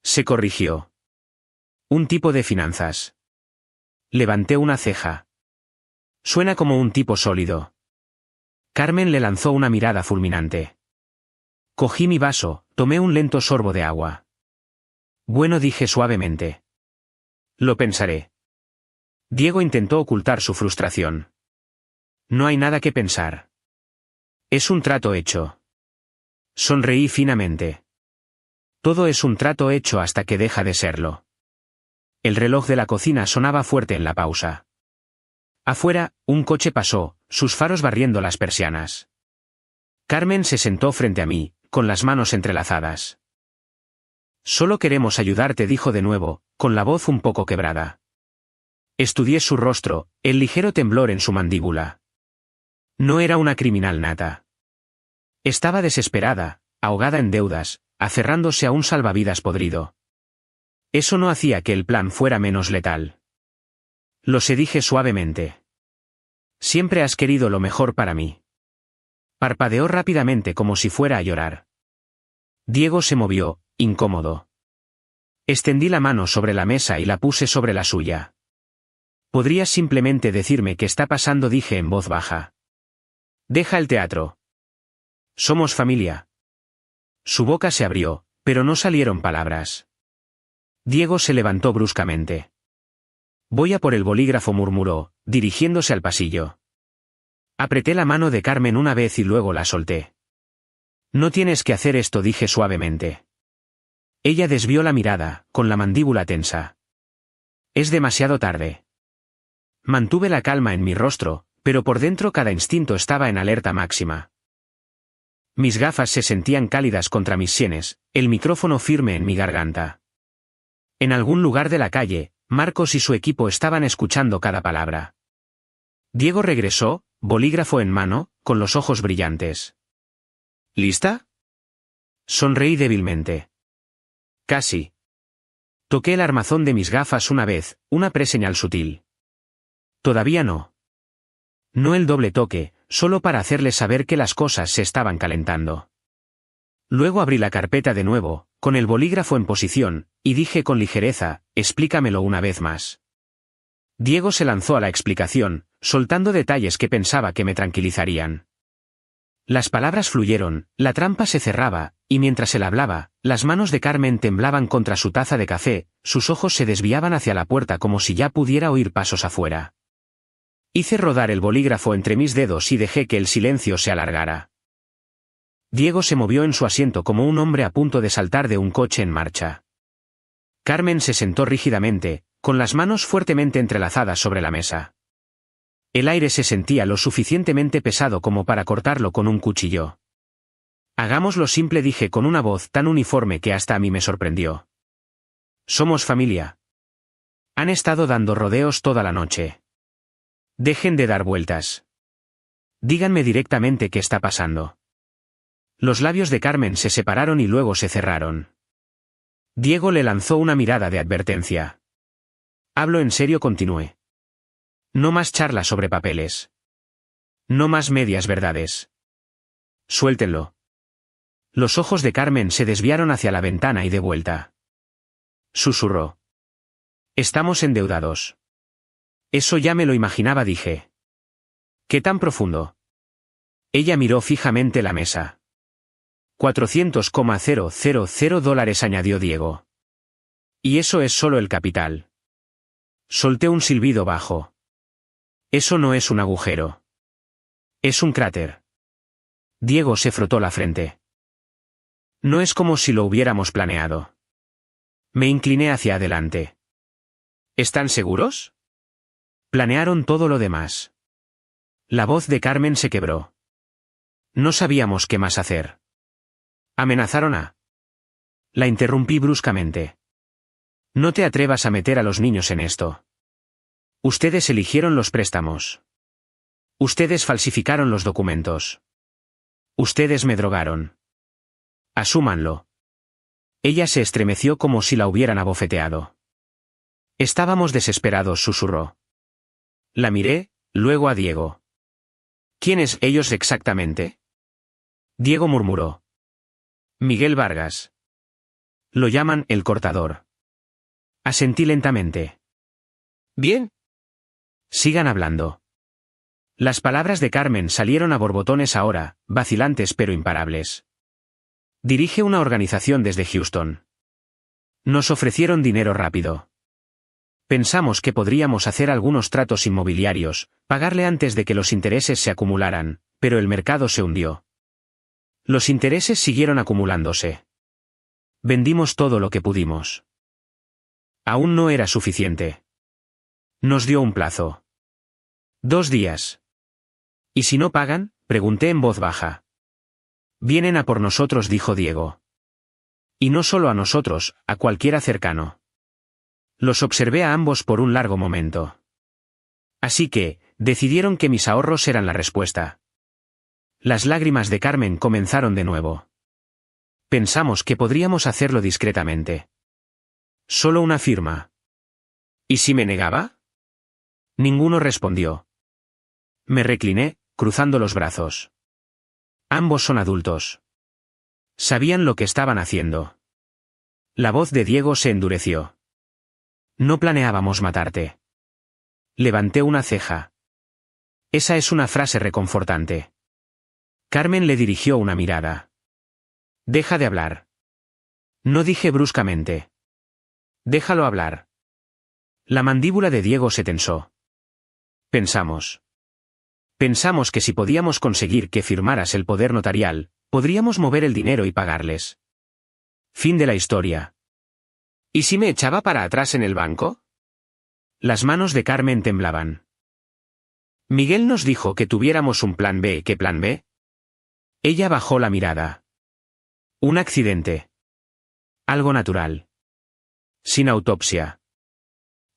Se corrigió. Un tipo de finanzas. Levanté una ceja. Suena como un tipo sólido. Carmen le lanzó una mirada fulminante. Cogí mi vaso, tomé un lento sorbo de agua. Bueno, dije suavemente. Lo pensaré. Diego intentó ocultar su frustración. No hay nada que pensar. Es un trato hecho. Sonreí finamente. Todo es un trato hecho hasta que deja de serlo. El reloj de la cocina sonaba fuerte en la pausa. Afuera, un coche pasó, sus faros barriendo las persianas. Carmen se sentó frente a mí, con las manos entrelazadas. Solo queremos ayudarte, dijo de nuevo, con la voz un poco quebrada. Estudié su rostro, el ligero temblor en su mandíbula. No era una criminal nata. Estaba desesperada, ahogada en deudas, aferrándose a un salvavidas podrido. Eso no hacía que el plan fuera menos letal. Lo sé, dije suavemente. Siempre has querido lo mejor para mí. Parpadeó rápidamente como si fuera a llorar. Diego se movió, incómodo. Extendí la mano sobre la mesa y la puse sobre la suya. ¿Podrías simplemente decirme qué está pasando?, dije en voz baja. Deja el teatro. Somos familia. Su boca se abrió, pero no salieron palabras. Diego se levantó bruscamente. Voy a por el bolígrafo, murmuró, dirigiéndose al pasillo. Apreté la mano de Carmen una vez y luego la solté. No tienes que hacer esto, dije suavemente. Ella desvió la mirada, con la mandíbula tensa. Es demasiado tarde. Mantuve la calma en mi rostro, pero por dentro cada instinto estaba en alerta máxima. Mis gafas se sentían cálidas contra mis sienes, el micrófono firme en mi garganta. En algún lugar de la calle, Marcos y su equipo estaban escuchando cada palabra. Diego regresó, bolígrafo en mano, con los ojos brillantes. ¿Lista? Sonreí débilmente. Casi. Toqué el armazón de mis gafas una vez, una preseñal sutil. Todavía no. No el doble toque, solo para hacerles saber que las cosas se estaban calentando. Luego abrí la carpeta de nuevo, con el bolígrafo en posición, y dije con ligereza, explícamelo una vez más. Diego se lanzó a la explicación, soltando detalles que pensaba que me tranquilizarían. Las palabras fluyeron, la trampa se cerraba, y mientras él hablaba, las manos de Carmen temblaban contra su taza de café, sus ojos se desviaban hacia la puerta como si ya pudiera oír pasos afuera. Hice rodar el bolígrafo entre mis dedos y dejé que el silencio se alargara. Diego se movió en su asiento como un hombre a punto de saltar de un coche en marcha. Carmen se sentó rígidamente, con las manos fuertemente entrelazadas sobre la mesa. El aire se sentía lo suficientemente pesado como para cortarlo con un cuchillo. Hagámoslo simple, dije con una voz tan uniforme que hasta a mí me sorprendió. Somos familia. Han estado dando rodeos toda la noche. Dejen de dar vueltas. Díganme directamente qué está pasando. Los labios de Carmen se separaron y luego se cerraron. Diego le lanzó una mirada de advertencia. Hablo en serio, continué. No más charlas sobre papeles. No más medias verdades. Suéltenlo. Los ojos de Carmen se desviaron hacia la ventana y de vuelta. Susurró. Estamos endeudados. Eso ya me lo imaginaba, dije. ¿Qué tan profundo? Ella miró fijamente la mesa. $400,000, añadió Diego. Y eso es solo el capital. Solté un silbido bajo. Eso no es un agujero. Es un cráter. Diego se frotó la frente. No es como si lo hubiéramos planeado. Me incliné hacia adelante. ¿Están seguros? Planearon todo lo demás. La voz de Carmen se quebró. No sabíamos qué más hacer. Amenazaron a... La interrumpí bruscamente. No te atrevas a meter a los niños en esto. Ustedes eligieron los préstamos. Ustedes falsificaron los documentos. Ustedes me drogaron. Asúmanlo. Ella se estremeció como si la hubieran abofeteado. Estábamos desesperados, susurró. La miré, luego a Diego. ¿Quiénes ellos exactamente? Diego murmuró. Miguel Vargas. Lo llaman el cortador. Asentí lentamente. Bien. Sigan hablando. Las palabras de Carmen salieron a borbotones ahora, vacilantes pero imparables. Dirige una organización desde Houston. Nos ofrecieron dinero rápido. Pensamos que podríamos hacer algunos tratos inmobiliarios, pagarle antes de que los intereses se acumularan, pero el mercado se hundió. Los intereses siguieron acumulándose. Vendimos todo lo que pudimos. Aún no era suficiente. Nos dio un plazo. 2 días. ¿Y si no pagan?, pregunté en voz baja. Vienen a por nosotros, dijo Diego. Y no solo a nosotros, a cualquiera cercano. Los observé a ambos por un largo momento. Así que, decidieron que mis ahorros eran la respuesta. Las lágrimas de Carmen comenzaron de nuevo. Pensamos que podríamos hacerlo discretamente. Solo una firma. ¿Y si me negaba? Ninguno respondió. Me recliné, cruzando los brazos. Ambos son adultos. Sabían lo que estaban haciendo. La voz de Diego se endureció. No planeábamos matarte. Levanté una ceja. Esa es una frase reconfortante. Carmen le dirigió una mirada. Deja de hablar. No dije bruscamente. Déjalo hablar. La mandíbula de Diego se tensó. Pensamos que si podíamos conseguir que firmaras el poder notarial, podríamos mover el dinero y pagarles. Fin de la historia. ¿Y si me echaba para atrás en el banco? Las manos de Carmen temblaban. Miguel nos dijo que tuviéramos un plan B. ¿Qué plan B? Ella bajó la mirada. Un accidente. Algo natural. Sin autopsia.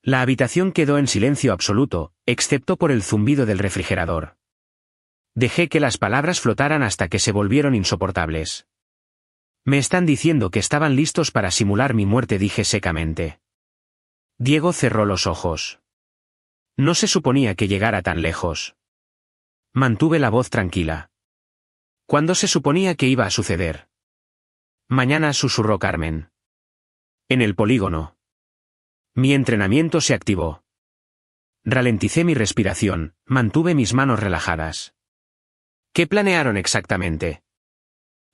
La habitación quedó en silencio absoluto, excepto por el zumbido del refrigerador. Dejé que las palabras flotaran hasta que se volvieron insoportables. Me están diciendo que estaban listos para simular mi muerte, dije secamente. Diego cerró los ojos. No se suponía que llegara tan lejos. Mantuve la voz tranquila. ¿Cuándo se suponía que iba a suceder? Mañana, susurró Carmen. En el polígono. Mi entrenamiento se activó. Ralenticé mi respiración, mantuve mis manos relajadas. ¿Qué planearon exactamente?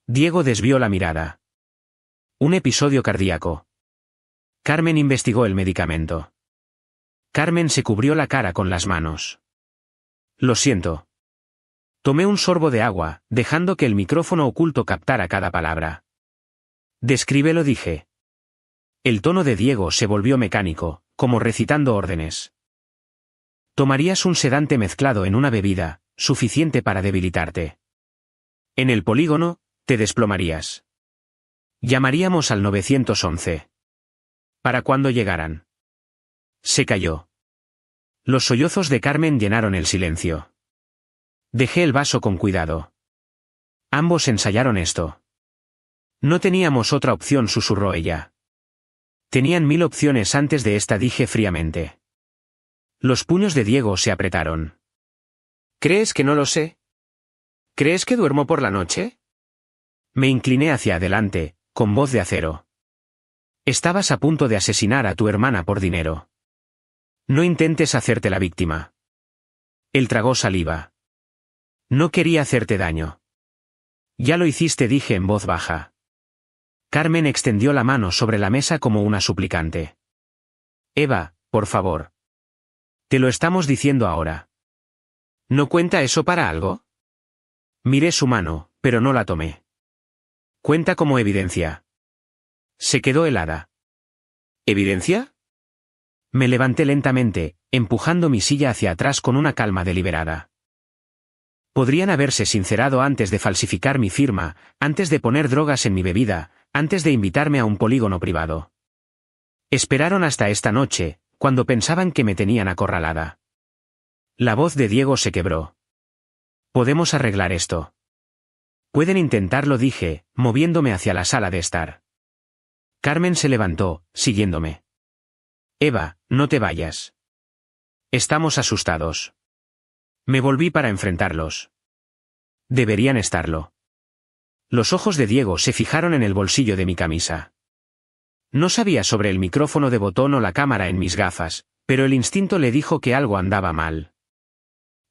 Diego desvió la mirada. Un episodio cardíaco. Carmen investigó el medicamento. Carmen se cubrió la cara con las manos. Lo siento. Tomé un sorbo de agua, dejando que el micrófono oculto captara cada palabra. Descríbelo, dije. El tono de Diego se volvió mecánico, como recitando órdenes. Tomarías un sedante mezclado en una bebida, suficiente para debilitarte. En el polígono, te desplomarías. Llamaríamos al 911. Para cuando llegaran. Se calló. Los sollozos de Carmen llenaron el silencio. Dejé el vaso con cuidado. Ambos ensayaron esto. No teníamos otra opción, susurró ella. Tenían 1000 opciones antes de esta, dije fríamente. Los puños de Diego se apretaron. ¿Crees que no lo sé? ¿Crees que duermo por la noche? Me incliné hacia adelante, con voz de acero. Estabas a punto de asesinar a tu hermana por dinero. No intentes hacerte la víctima. Él tragó saliva. No quería hacerte daño. Ya lo hiciste, dije en voz baja. Carmen extendió la mano sobre la mesa como una suplicante. Eva, por favor. Te lo estamos diciendo ahora. ¿No cuenta eso para algo? Miré su mano, pero no la tomé. Cuenta como evidencia. Se quedó helada. ¿Evidencia? Me levanté lentamente, empujando mi silla hacia atrás con una calma deliberada. Podrían haberse sincerado antes de falsificar mi firma, antes de poner drogas en mi bebida, antes de invitarme a un polígono privado. Esperaron hasta esta noche, cuando pensaban que me tenían acorralada. La voz de Diego se quebró. Podemos arreglar esto. Pueden intentarlo, dije, moviéndome hacia la sala de estar. Carmen se levantó, siguiéndome. Eva, no te vayas. Estamos asustados. Me volví para enfrentarlos. Deberían estarlo. Los ojos de Diego se fijaron en el bolsillo de mi camisa. No sabía sobre el micrófono de botón o la cámara en mis gafas, pero el instinto le dijo que algo andaba mal.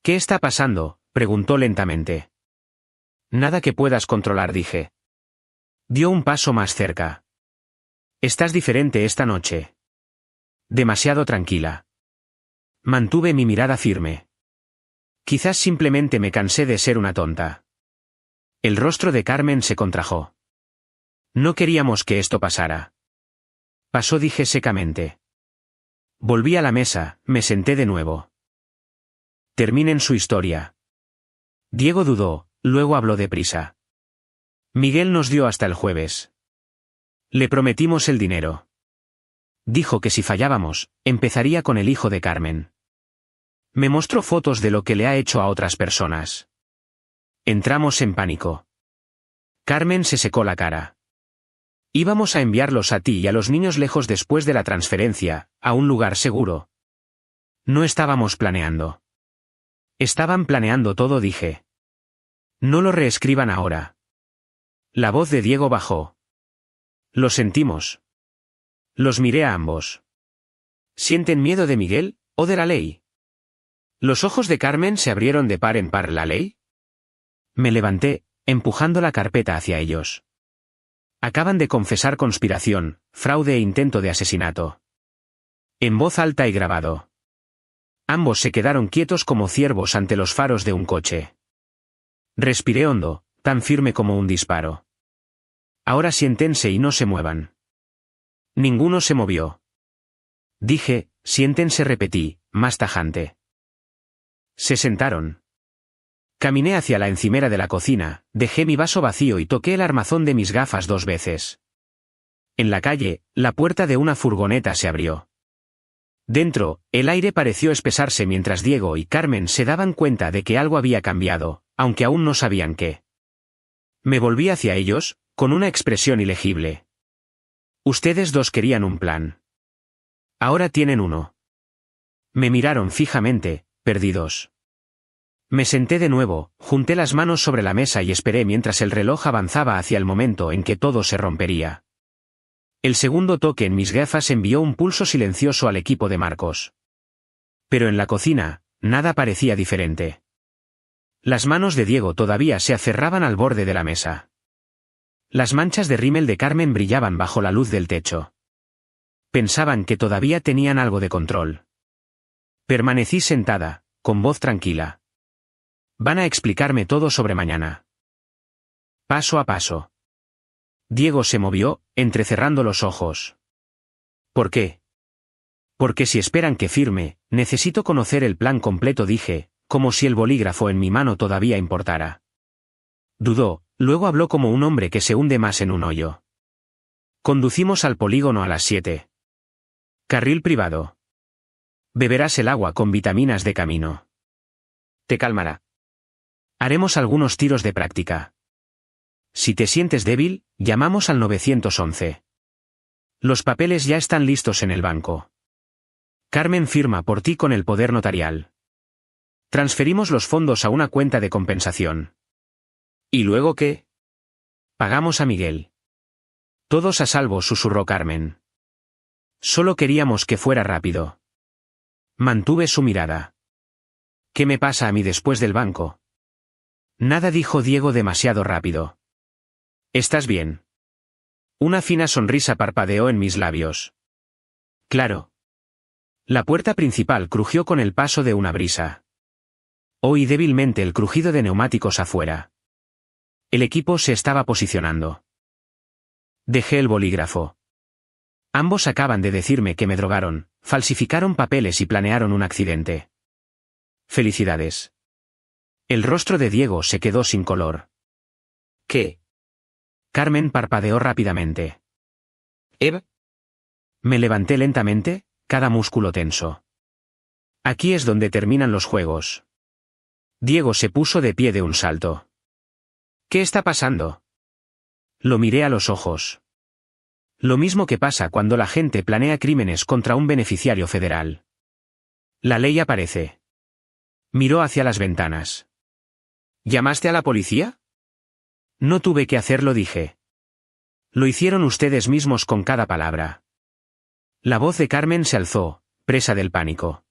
¿Qué está pasando?, preguntó lentamente. Nada que puedas controlar, dije. Dio un paso más cerca. Estás diferente esta noche. Demasiado tranquila. Mantuve mi mirada firme. Quizás simplemente me cansé de ser una tonta. El rostro de Carmen se contrajo. No queríamos que esto pasara. Pasó, dije secamente. Volví a la mesa, me senté de nuevo. Terminen su historia. Diego dudó, luego habló deprisa. Miguel nos dio hasta el jueves. Le prometimos el dinero. Dijo que si fallábamos, empezaría con el hijo de Carmen. Me mostró fotos de lo que le ha hecho a otras personas. Entramos en pánico. Carmen se secó la cara. Íbamos a enviarlos a ti y a los niños lejos después de la transferencia, a un lugar seguro. No estábamos planeando. Estaban planeando todo, dije. No lo reescriban ahora. La voz de Diego bajó. Lo sentimos. Los miré a ambos. ¿Sienten miedo de Miguel, o de la ley? Los ojos de Carmen se abrieron de par en par. ¿La ley? Me levanté, empujando la carpeta hacia ellos. Acaban de confesar conspiración, fraude e intento de asesinato. En voz alta y grabado. Ambos se quedaron quietos como ciervos ante los faros de un coche. Respiré hondo, tan firme como un disparo. Ahora siéntense y no se muevan. Ninguno se movió. Dije, siéntense, repetí, más tajante. Se sentaron. Caminé hacia la encimera de la cocina, dejé mi vaso vacío y toqué el armazón de mis gafas 2 veces. En la calle, la puerta de una furgoneta se abrió. Dentro, el aire pareció espesarse mientras Diego y Carmen se daban cuenta de que algo había cambiado, aunque aún no sabían qué. Me volví hacia ellos, con una expresión ilegible. Ustedes dos querían un plan. Ahora tienen uno. Me miraron fijamente, perdidos. Me senté de nuevo, junté las manos sobre la mesa y esperé mientras el reloj avanzaba hacia el momento en que todo se rompería. El segundo toque en mis gafas envió un pulso silencioso al equipo de Marcos. Pero en la cocina, nada parecía diferente. Las manos de Diego todavía se aferraban al borde de la mesa. Las manchas de rímel de Carmen brillaban bajo la luz del techo. Pensaban que todavía tenían algo de control. Permanecí sentada, con voz tranquila. Van a explicarme todo sobre mañana. Paso a paso. Diego se movió, entrecerrando los ojos. ¿Por qué? Porque si esperan que firme, necesito conocer el plan completo, dije, como si el bolígrafo en mi mano todavía importara. Dudó, luego habló como un hombre que se hunde más en un hoyo. Conducimos al polígono a las 7. Carril privado. Beberás el agua con vitaminas de camino. Te calmará. Haremos algunos tiros de práctica. Si te sientes débil, llamamos al 911. Los papeles ya están listos en el banco. Carmen firma por ti con el poder notarial. Transferimos los fondos a una cuenta de compensación. ¿Y luego qué? Pagamos a Miguel. Todos a salvo, susurró Carmen. Solo queríamos que fuera rápido. Mantuve su mirada. ¿Qué me pasa a mí después del banco? Nada, dijo Diego demasiado rápido. ¿Estás bien? Una fina sonrisa parpadeó en mis labios. Claro. La puerta principal crujió con el paso de una brisa. Oí débilmente el crujido de neumáticos afuera. El equipo se estaba posicionando. Dejé el bolígrafo. Ambos acaban de decirme que me drogaron, falsificaron papeles y planearon un accidente. Felicidades. El rostro de Diego se quedó sin color. ¿Qué? Carmen parpadeó rápidamente. ¿Eva? Me levanté lentamente, cada músculo tenso. Aquí es donde terminan los juegos. Diego se puso de pie de un salto. ¿Qué está pasando? Lo miré a los ojos. Lo mismo que pasa cuando la gente planea crímenes contra un beneficiario federal. La ley aparece. Miró hacia las ventanas. ¿Llamaste a la policía? No tuve que hacerlo, dije. Lo hicieron ustedes mismos con cada palabra. La voz de Carmen se alzó, presa del pánico.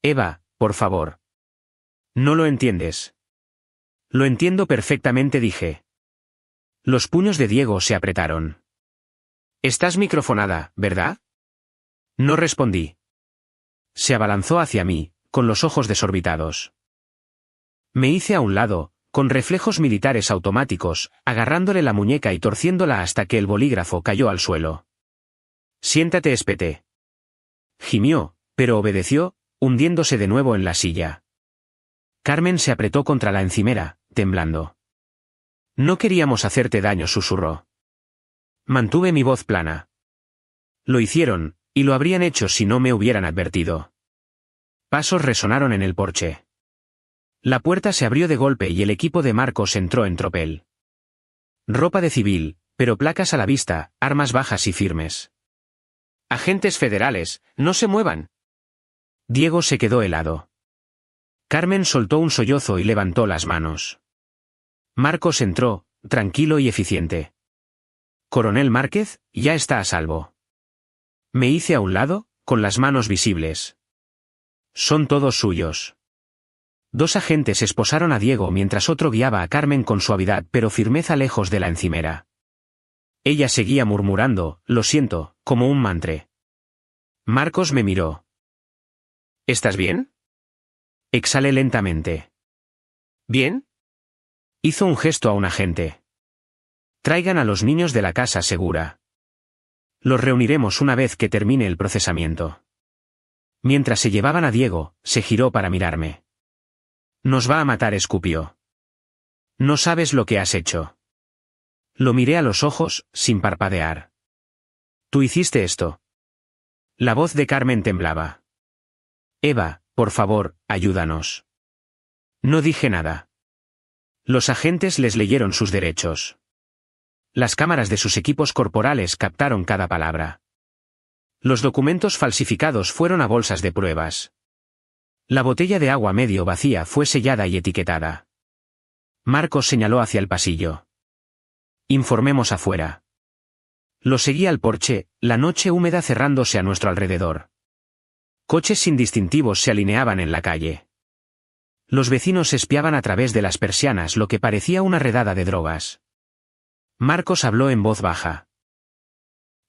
Eva, por favor. No lo entiendes. Lo entiendo perfectamente, dije. Los puños de Diego se apretaron. Estás microfonada, ¿verdad? No respondí. Se abalanzó hacia mí, con los ojos desorbitados. Me hice a un lado, con reflejos militares automáticos, agarrándole la muñeca y torciéndola hasta que el bolígrafo cayó al suelo. Siéntate, espeté. Gimió, pero obedeció, hundiéndose de nuevo en la silla. Carmen se apretó contra la encimera, temblando. No queríamos hacerte daño, susurró. Mantuve mi voz plana. Lo hicieron, y lo habrían hecho si no me hubieran advertido. Pasos resonaron en el porche. La puerta se abrió de golpe y el equipo de Marcos entró en tropel. Ropa de civil, pero placas a la vista, armas bajas y firmes. Agentes federales, no se muevan. Diego se quedó helado. Carmen soltó un sollozo y levantó las manos. Marcos entró, tranquilo y eficiente. Coronel Márquez, ya está a salvo. Me hice a un lado, con las manos visibles. Son todos suyos. Dos agentes esposaron a Diego mientras otro guiaba a Carmen con suavidad pero firmeza lejos de la encimera. Ella seguía murmurando, lo siento, como un mantra. Marcos me miró. ¿Estás bien? Exhalé lentamente. ¿Bien? Hizo un gesto a un agente. Traigan a los niños de la casa segura. Los reuniremos una vez que termine el procesamiento. Mientras se llevaban a Diego, se giró para mirarme. Nos va a matar, escupió. No sabes lo que has hecho. Lo miré a los ojos, sin parpadear. Tú hiciste esto. La voz de Carmen temblaba. Eva, por favor, ayúdanos. No dije nada. Los agentes les leyeron sus derechos. Las cámaras de sus equipos corporales captaron cada palabra. Los documentos falsificados fueron a bolsas de pruebas. La botella de agua medio vacía fue sellada y etiquetada. Marcos señaló hacia el pasillo. Informemos afuera. Lo seguí al porche, la noche húmeda cerrándose a nuestro alrededor. Coches sin distintivos se alineaban en la calle. Los vecinos espiaban a través de las persianas lo que parecía una redada de drogas. Marcos habló en voz baja.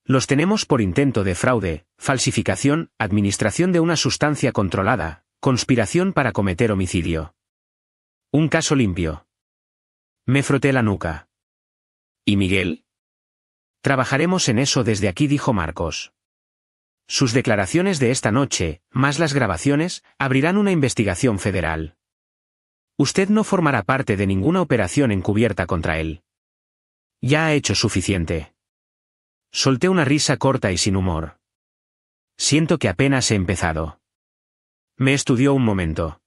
Los tenemos por intento de fraude, falsificación, administración de una sustancia controlada, conspiración para cometer homicidio. Un caso limpio. Me froté la nuca. ¿Y Miguel? Trabajaremos en eso desde aquí, dijo Marcos. Sus declaraciones de esta noche, más las grabaciones, abrirán una investigación federal. Usted no formará parte de ninguna operación encubierta contra él. Ya ha hecho suficiente. Solté una risa corta y sin humor. Siento que apenas he empezado. Me estudió un momento.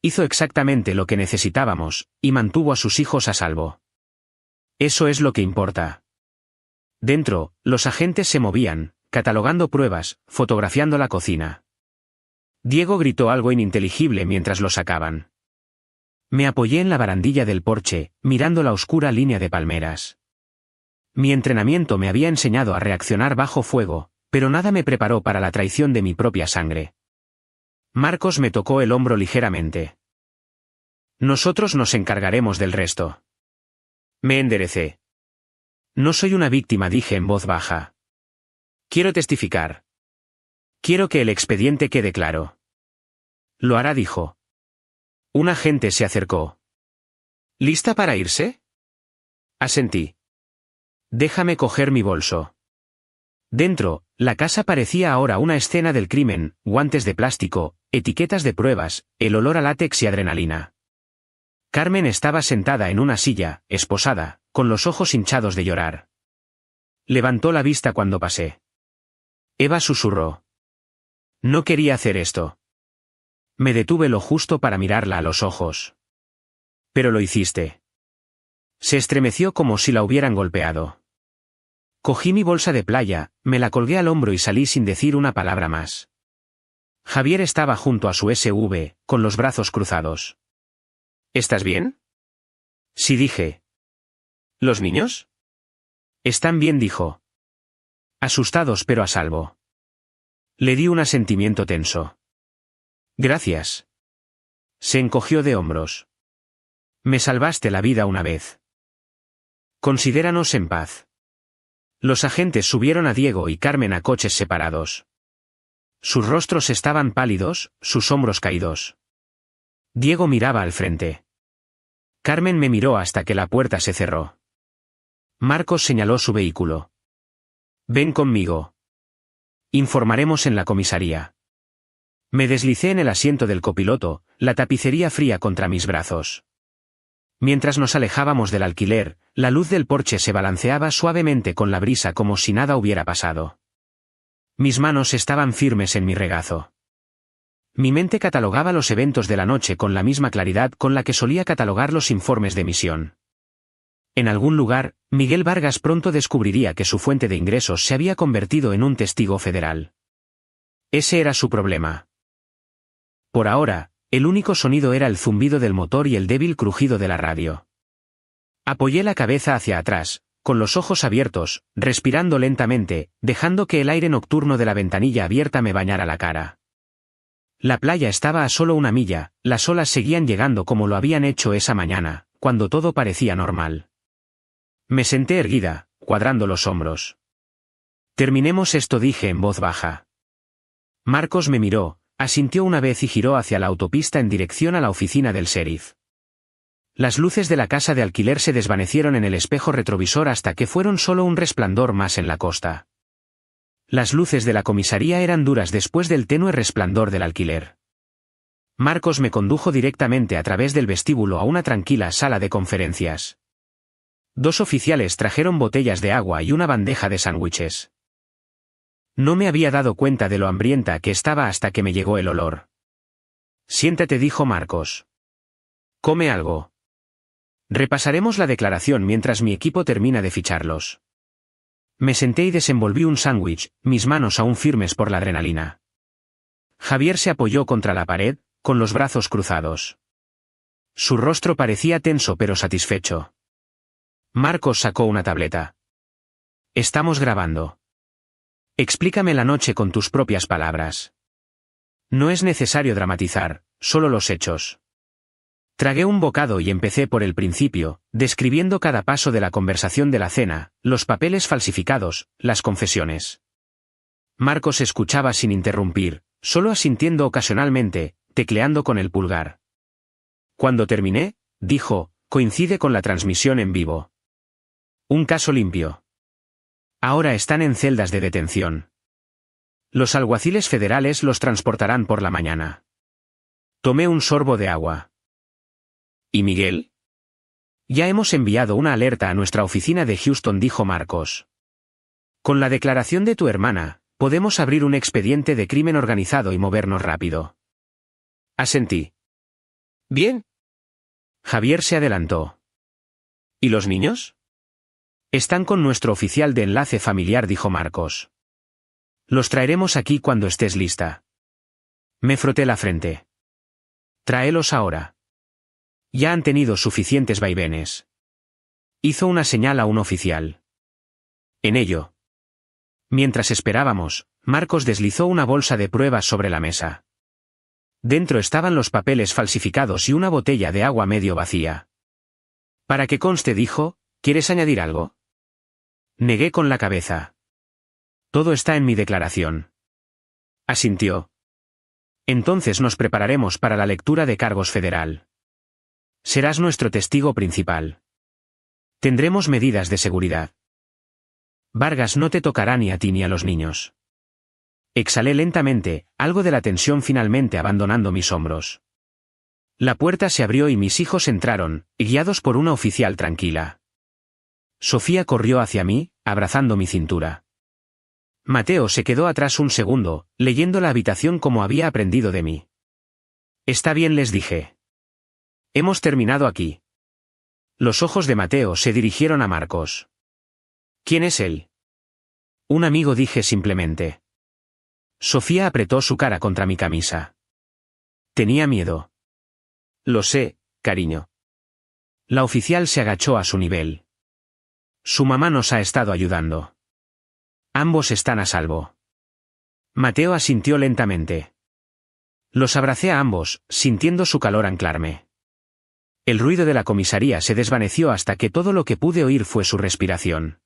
Hizo exactamente lo que necesitábamos, y mantuvo a sus hijos a salvo. Eso es lo que importa. Dentro, los agentes se movían, catalogando pruebas, fotografiando la cocina. Diego gritó algo ininteligible mientras lo sacaban. Me apoyé en la barandilla del porche, mirando la oscura línea de palmeras. Mi entrenamiento me había enseñado a reaccionar bajo fuego, pero nada me preparó para la traición de mi propia sangre. Marcos me tocó el hombro ligeramente. Nosotros nos encargaremos del resto. Me enderecé. No soy una víctima, dije en voz baja. Quiero testificar. Quiero que el expediente quede claro. Lo hará, dijo. Un agente se acercó. ¿Lista para irse? Asentí. Déjame coger mi bolso. Dentro, la casa parecía ahora una escena del crimen, guantes de plástico, etiquetas de pruebas, el olor a látex y adrenalina. Carmen estaba sentada en una silla, esposada, con los ojos hinchados de llorar. Levantó la vista cuando pasé. Eva susurró. No quería hacer esto. Me detuve lo justo para mirarla a los ojos. Pero lo hiciste. Se estremeció como si la hubieran golpeado. Cogí mi bolsa de playa, me la colgué al hombro y salí sin decir una palabra más. Javier estaba junto a su SUV, con los brazos cruzados. ¿Estás bien? Sí, dije. ¿Los niños? Están bien, dijo. Asustados pero a salvo. Le di un asentimiento tenso. Gracias. Se encogió de hombros. Me salvaste la vida una vez. Considéranos en paz. Los agentes subieron a Diego y Carmen a coches separados. Sus rostros estaban pálidos, sus hombros caídos. Diego miraba al frente. Carmen me miró hasta que la puerta se cerró. Marcos señaló su vehículo. Ven conmigo. Informaremos en la comisaría. Me deslicé en el asiento del copiloto, la tapicería fría contra mis brazos. Mientras nos alejábamos del alquiler, la luz del porche se balanceaba suavemente con la brisa como si nada hubiera pasado. Mis manos estaban firmes en mi regazo. Mi mente catalogaba los eventos de la noche con la misma claridad con la que solía catalogar los informes de misión. En algún lugar, Miguel Vargas pronto descubriría que su fuente de ingresos se había convertido en un testigo federal. Ese era su problema. Por ahora, el único sonido era el zumbido del motor y el débil crujido de la radio. Apoyé la cabeza hacia atrás, con los ojos abiertos, respirando lentamente, dejando que el aire nocturno de la ventanilla abierta me bañara la cara. La playa estaba a solo 1 milla, las olas seguían llegando como lo habían hecho esa mañana, cuando todo parecía normal. Me senté erguida, cuadrando los hombros. Terminemos esto, dije en voz baja. Marcos me miró, asintió una vez y giró hacia la autopista en dirección a la oficina del sheriff. Las luces de la casa de alquiler se desvanecieron en el espejo retrovisor hasta que fueron solo un resplandor más en la costa. Las luces de la comisaría eran duras después del tenue resplandor del alquiler. Marcos me condujo directamente a través del vestíbulo a una tranquila sala de conferencias. 2 oficiales trajeron botellas de agua y una bandeja de sándwiches. No me había dado cuenta de lo hambrienta que estaba hasta que me llegó el olor. Siéntate, dijo Marcos. Come algo. Repasaremos la declaración mientras mi equipo termina de ficharlos. Me senté y desenvolví un sándwich, mis manos aún firmes por la adrenalina. Javier se apoyó contra la pared, con los brazos cruzados. Su rostro parecía tenso pero satisfecho. Marcos sacó una tableta. Estamos grabando. Explícame la noche con tus propias palabras. No es necesario dramatizar, solo los hechos. Tragué un bocado y empecé por el principio, describiendo cada paso de la conversación de la cena, los papeles falsificados, las confesiones. Marcos escuchaba sin interrumpir, solo asintiendo ocasionalmente, tecleando con el pulgar. Cuando terminé, dijo, coincide con la transmisión en vivo. Un caso limpio. Ahora están en celdas de detención. Los alguaciles federales los transportarán por la mañana. Tomé un sorbo de agua. ¿Y Miguel? Ya hemos enviado una alerta a nuestra oficina de Houston, dijo Marcos. Con la declaración de tu hermana, podemos abrir un expediente de crimen organizado y movernos rápido. Asentí. Bien. Javier se adelantó. ¿Y los niños? Están con nuestro oficial de enlace familiar, dijo Marcos. Los traeremos aquí cuando estés lista. Me froté la frente. Tráelos ahora. Ya han tenido suficientes vaivenes. Hizo una señal a un oficial. En ello. Mientras esperábamos, Marcos deslizó una bolsa de pruebas sobre la mesa. Dentro estaban los papeles falsificados y una botella de agua medio vacía. Para que conste, dijo, ¿quieres añadir algo? Negué con la cabeza. Todo está en mi declaración. Asintió. Entonces nos prepararemos para la lectura de cargos federal. Serás nuestro testigo principal. Tendremos medidas de seguridad. Vargas no te tocará ni a ti ni a los niños. Exhalé lentamente, algo de la tensión finalmente abandonando mis hombros. La puerta se abrió y mis hijos entraron, guiados por una oficial tranquila. Sofía corrió hacia mí, abrazando mi cintura. Mateo se quedó atrás un segundo, leyendo la habitación como había aprendido de mí. Está bien, les dije. Hemos terminado aquí. Los ojos de Mateo se dirigieron a Marcos. ¿Quién es él? Un amigo, dije simplemente. Sofía apretó su cara contra mi camisa. Tenía miedo. Lo sé, cariño. La oficial se agachó a su nivel. Su mamá nos ha estado ayudando. Ambos están a salvo. Mateo asintió lentamente. Los abracé a ambos, sintiendo su calor anclarme. El ruido de la comisaría se desvaneció hasta que todo lo que pude oír fue su respiración.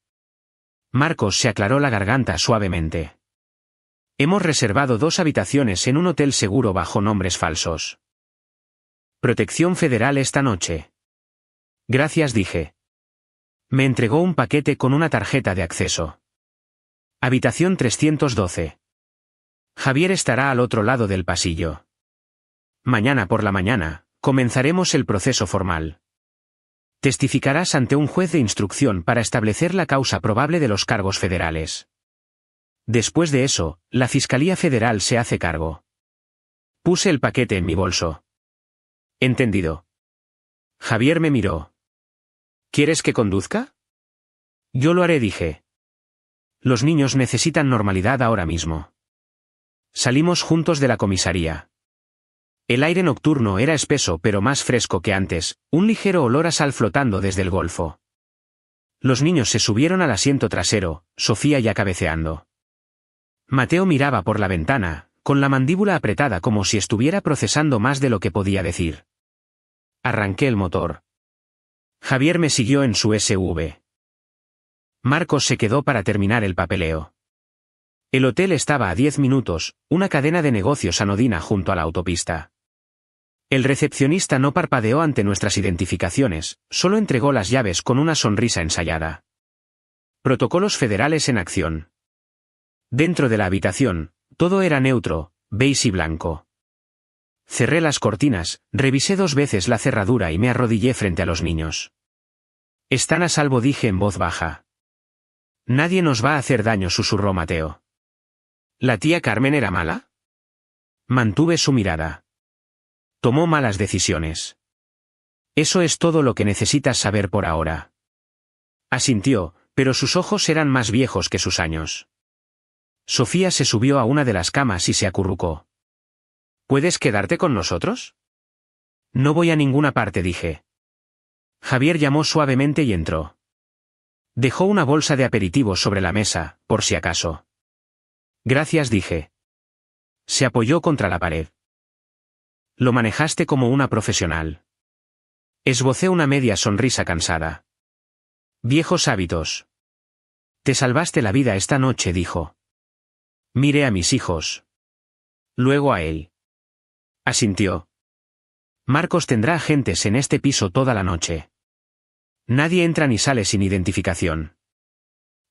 Marcos se aclaró la garganta suavemente. Hemos reservado 2 habitaciones en un hotel seguro bajo nombres falsos. Protección Federal esta noche. Gracias, dije. Me entregó un paquete con una tarjeta de acceso. Habitación 312. Javier estará al otro lado del pasillo. Mañana por la mañana, comenzaremos el proceso formal. Testificarás ante un juez de instrucción para establecer la causa probable de los cargos federales. Después de eso, la Fiscalía Federal se hace cargo. Puse el paquete en mi bolso. Entendido. Javier me miró. ¿Quieres que conduzca? Yo lo haré, dije. Los niños necesitan normalidad ahora mismo. Salimos juntos de la comisaría. El aire nocturno era espeso pero más fresco que antes, un ligero olor a sal flotando desde el golfo. Los niños se subieron al asiento trasero, Sofía ya cabeceando. Mateo miraba por la ventana, con la mandíbula apretada como si estuviera procesando más de lo que podía decir. Arranqué el motor. Javier me siguió en su SUV. Marcos se quedó para terminar el papeleo. El hotel estaba a 10 minutos, una cadena de negocios anodina junto a la autopista. El recepcionista no parpadeó ante nuestras identificaciones, solo entregó las llaves con una sonrisa ensayada. Protocolos federales en acción. Dentro de la habitación, todo era neutro, beige y blanco. Cerré las cortinas, revisé 2 veces la cerradura y me arrodillé frente a los niños. Están a salvo, dije en voz baja. Nadie nos va a hacer daño, susurró Mateo. ¿La tía Carmen era mala? Mantuve su mirada. Tomó malas decisiones. Eso es todo lo que necesitas saber por ahora. Asintió, pero sus ojos eran más viejos que sus años. Sofía se subió a una de las camas y se acurrucó. ¿Puedes quedarte con nosotros? No voy a ninguna parte, dije. Javier llamó suavemente y entró. Dejó una bolsa de aperitivos sobre la mesa, por si acaso. Gracias, dije. Se apoyó contra la pared. Lo manejaste como una profesional. Esbocé una media sonrisa cansada. Viejos hábitos. Te salvaste la vida esta noche, dijo. Miré a mis hijos. Luego a él. Asintió. Marcos tendrá agentes en este piso toda la noche. Nadie entra ni sale sin identificación.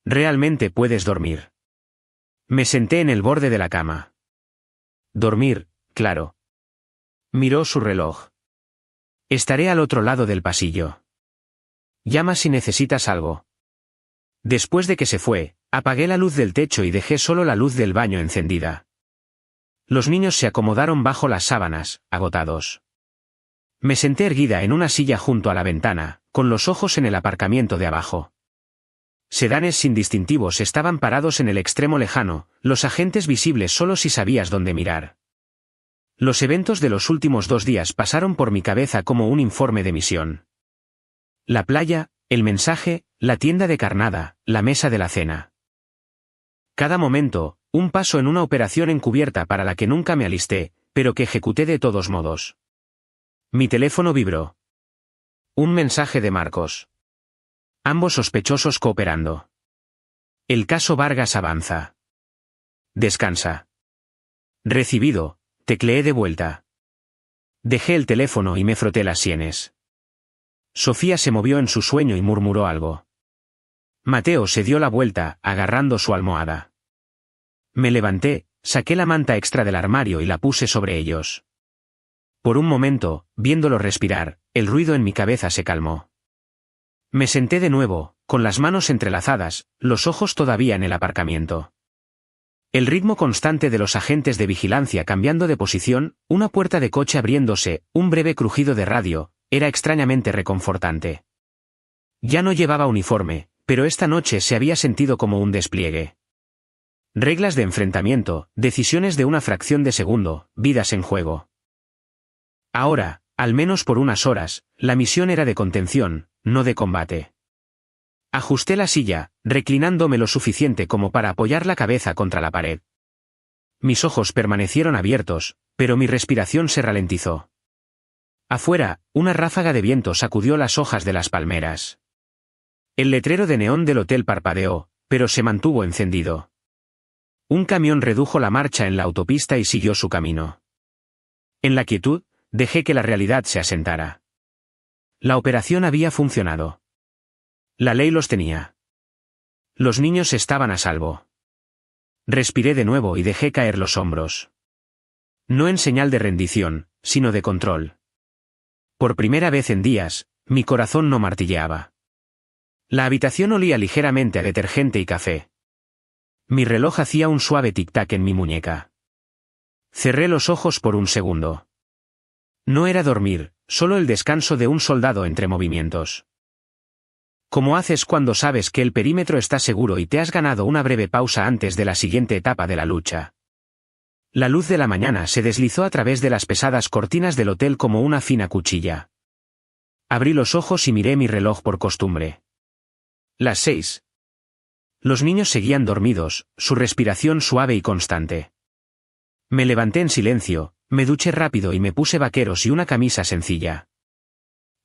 Realmente puedes dormir. Me senté en el borde de la cama. Dormir, claro. Miró su reloj. Estaré al otro lado del pasillo. Llama si necesitas algo. Después de que se fue, apagué la luz del techo y dejé solo la luz del baño encendida. Los niños se acomodaron bajo las sábanas, agotados. Me senté erguida en una silla junto a la ventana, con los ojos en el aparcamiento de abajo. Sedanes sin distintivos estaban parados en el extremo lejano, los agentes visibles solo si sabías dónde mirar. Los eventos de los últimos 2 días pasaron por mi cabeza como un informe de misión. La playa, el mensaje, la tienda de carnada, la mesa de la cena. Cada momento, un paso en una operación encubierta para la que nunca me alisté, pero que ejecuté de todos modos. Mi teléfono vibró. Un mensaje de Marcos. Ambos sospechosos cooperando. El caso Vargas avanza. Descansa. Recibido, tecleé de vuelta. Dejé el teléfono y me froté las sienes. Sofía se movió en su sueño y murmuró algo. Mateo se dio la vuelta, agarrando su almohada. Me levanté, saqué la manta extra del armario y la puse sobre ellos. Por un momento, viéndolo respirar, el ruido en mi cabeza se calmó. Me senté de nuevo, con las manos entrelazadas, los ojos todavía en el aparcamiento. El ritmo constante de los agentes de vigilancia cambiando de posición, una puerta de coche abriéndose, un breve crujido de radio, era extrañamente reconfortante. Ya no llevaba uniforme, pero esta noche se había sentido como un despliegue. Reglas de enfrentamiento, decisiones de una fracción de segundo, vidas en juego. Ahora, al menos por unas horas, la misión era de contención, no de combate. Ajusté la silla, reclinándome lo suficiente como para apoyar la cabeza contra la pared. Mis ojos permanecieron abiertos, pero mi respiración se ralentizó. Afuera, una ráfaga de viento sacudió las hojas de las palmeras. El letrero de neón del hotel parpadeó, pero se mantuvo encendido. Un camión redujo la marcha en la autopista y siguió su camino. En la quietud, dejé que la realidad se asentara. La operación había funcionado. La ley los tenía. Los niños estaban a salvo. Respiré de nuevo y dejé caer los hombros. No en señal de rendición, sino de control. Por primera vez en días, mi corazón no martilleaba. La habitación olía ligeramente a detergente y café. Mi reloj hacía un suave tic-tac en mi muñeca. Cerré los ojos por un segundo. No era dormir, solo el descanso de un soldado entre movimientos. Como haces cuando sabes que el perímetro está seguro y te has ganado una breve pausa antes de la siguiente etapa de la lucha. La luz de la mañana se deslizó a través de las pesadas cortinas del hotel como una fina cuchilla. Abrí los ojos y miré mi reloj por costumbre. Las 6. Los niños seguían dormidos, su respiración suave y constante. Me levanté en silencio, me duché rápido y me puse vaqueros y una camisa sencilla.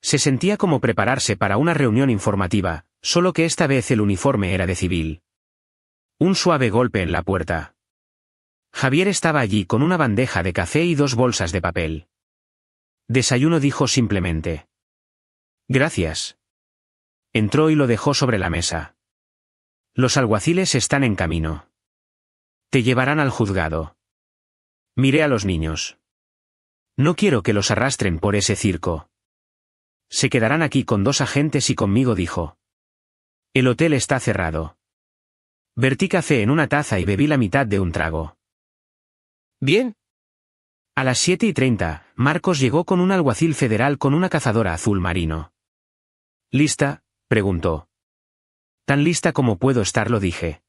Se sentía como prepararse para una reunión informativa, solo que esta vez el uniforme era de civil. Un suave golpe en la puerta. Javier estaba allí con una bandeja de café y 2 bolsas de papel. Desayuno, dijo simplemente. Gracias. Entró y lo dejó sobre la mesa. Los alguaciles están en camino. Te llevarán al juzgado. Miré a los niños. No quiero que los arrastren por ese circo. Se quedarán aquí con 2 agentes y conmigo, dijo. El hotel está cerrado. Vertí café en una taza y bebí la mitad de un trago. Bien. A las 7:30, Marcos llegó con un alguacil federal con una cazadora azul marino. ¿Lista?, preguntó. Tan lista como puedo estarlo, dije.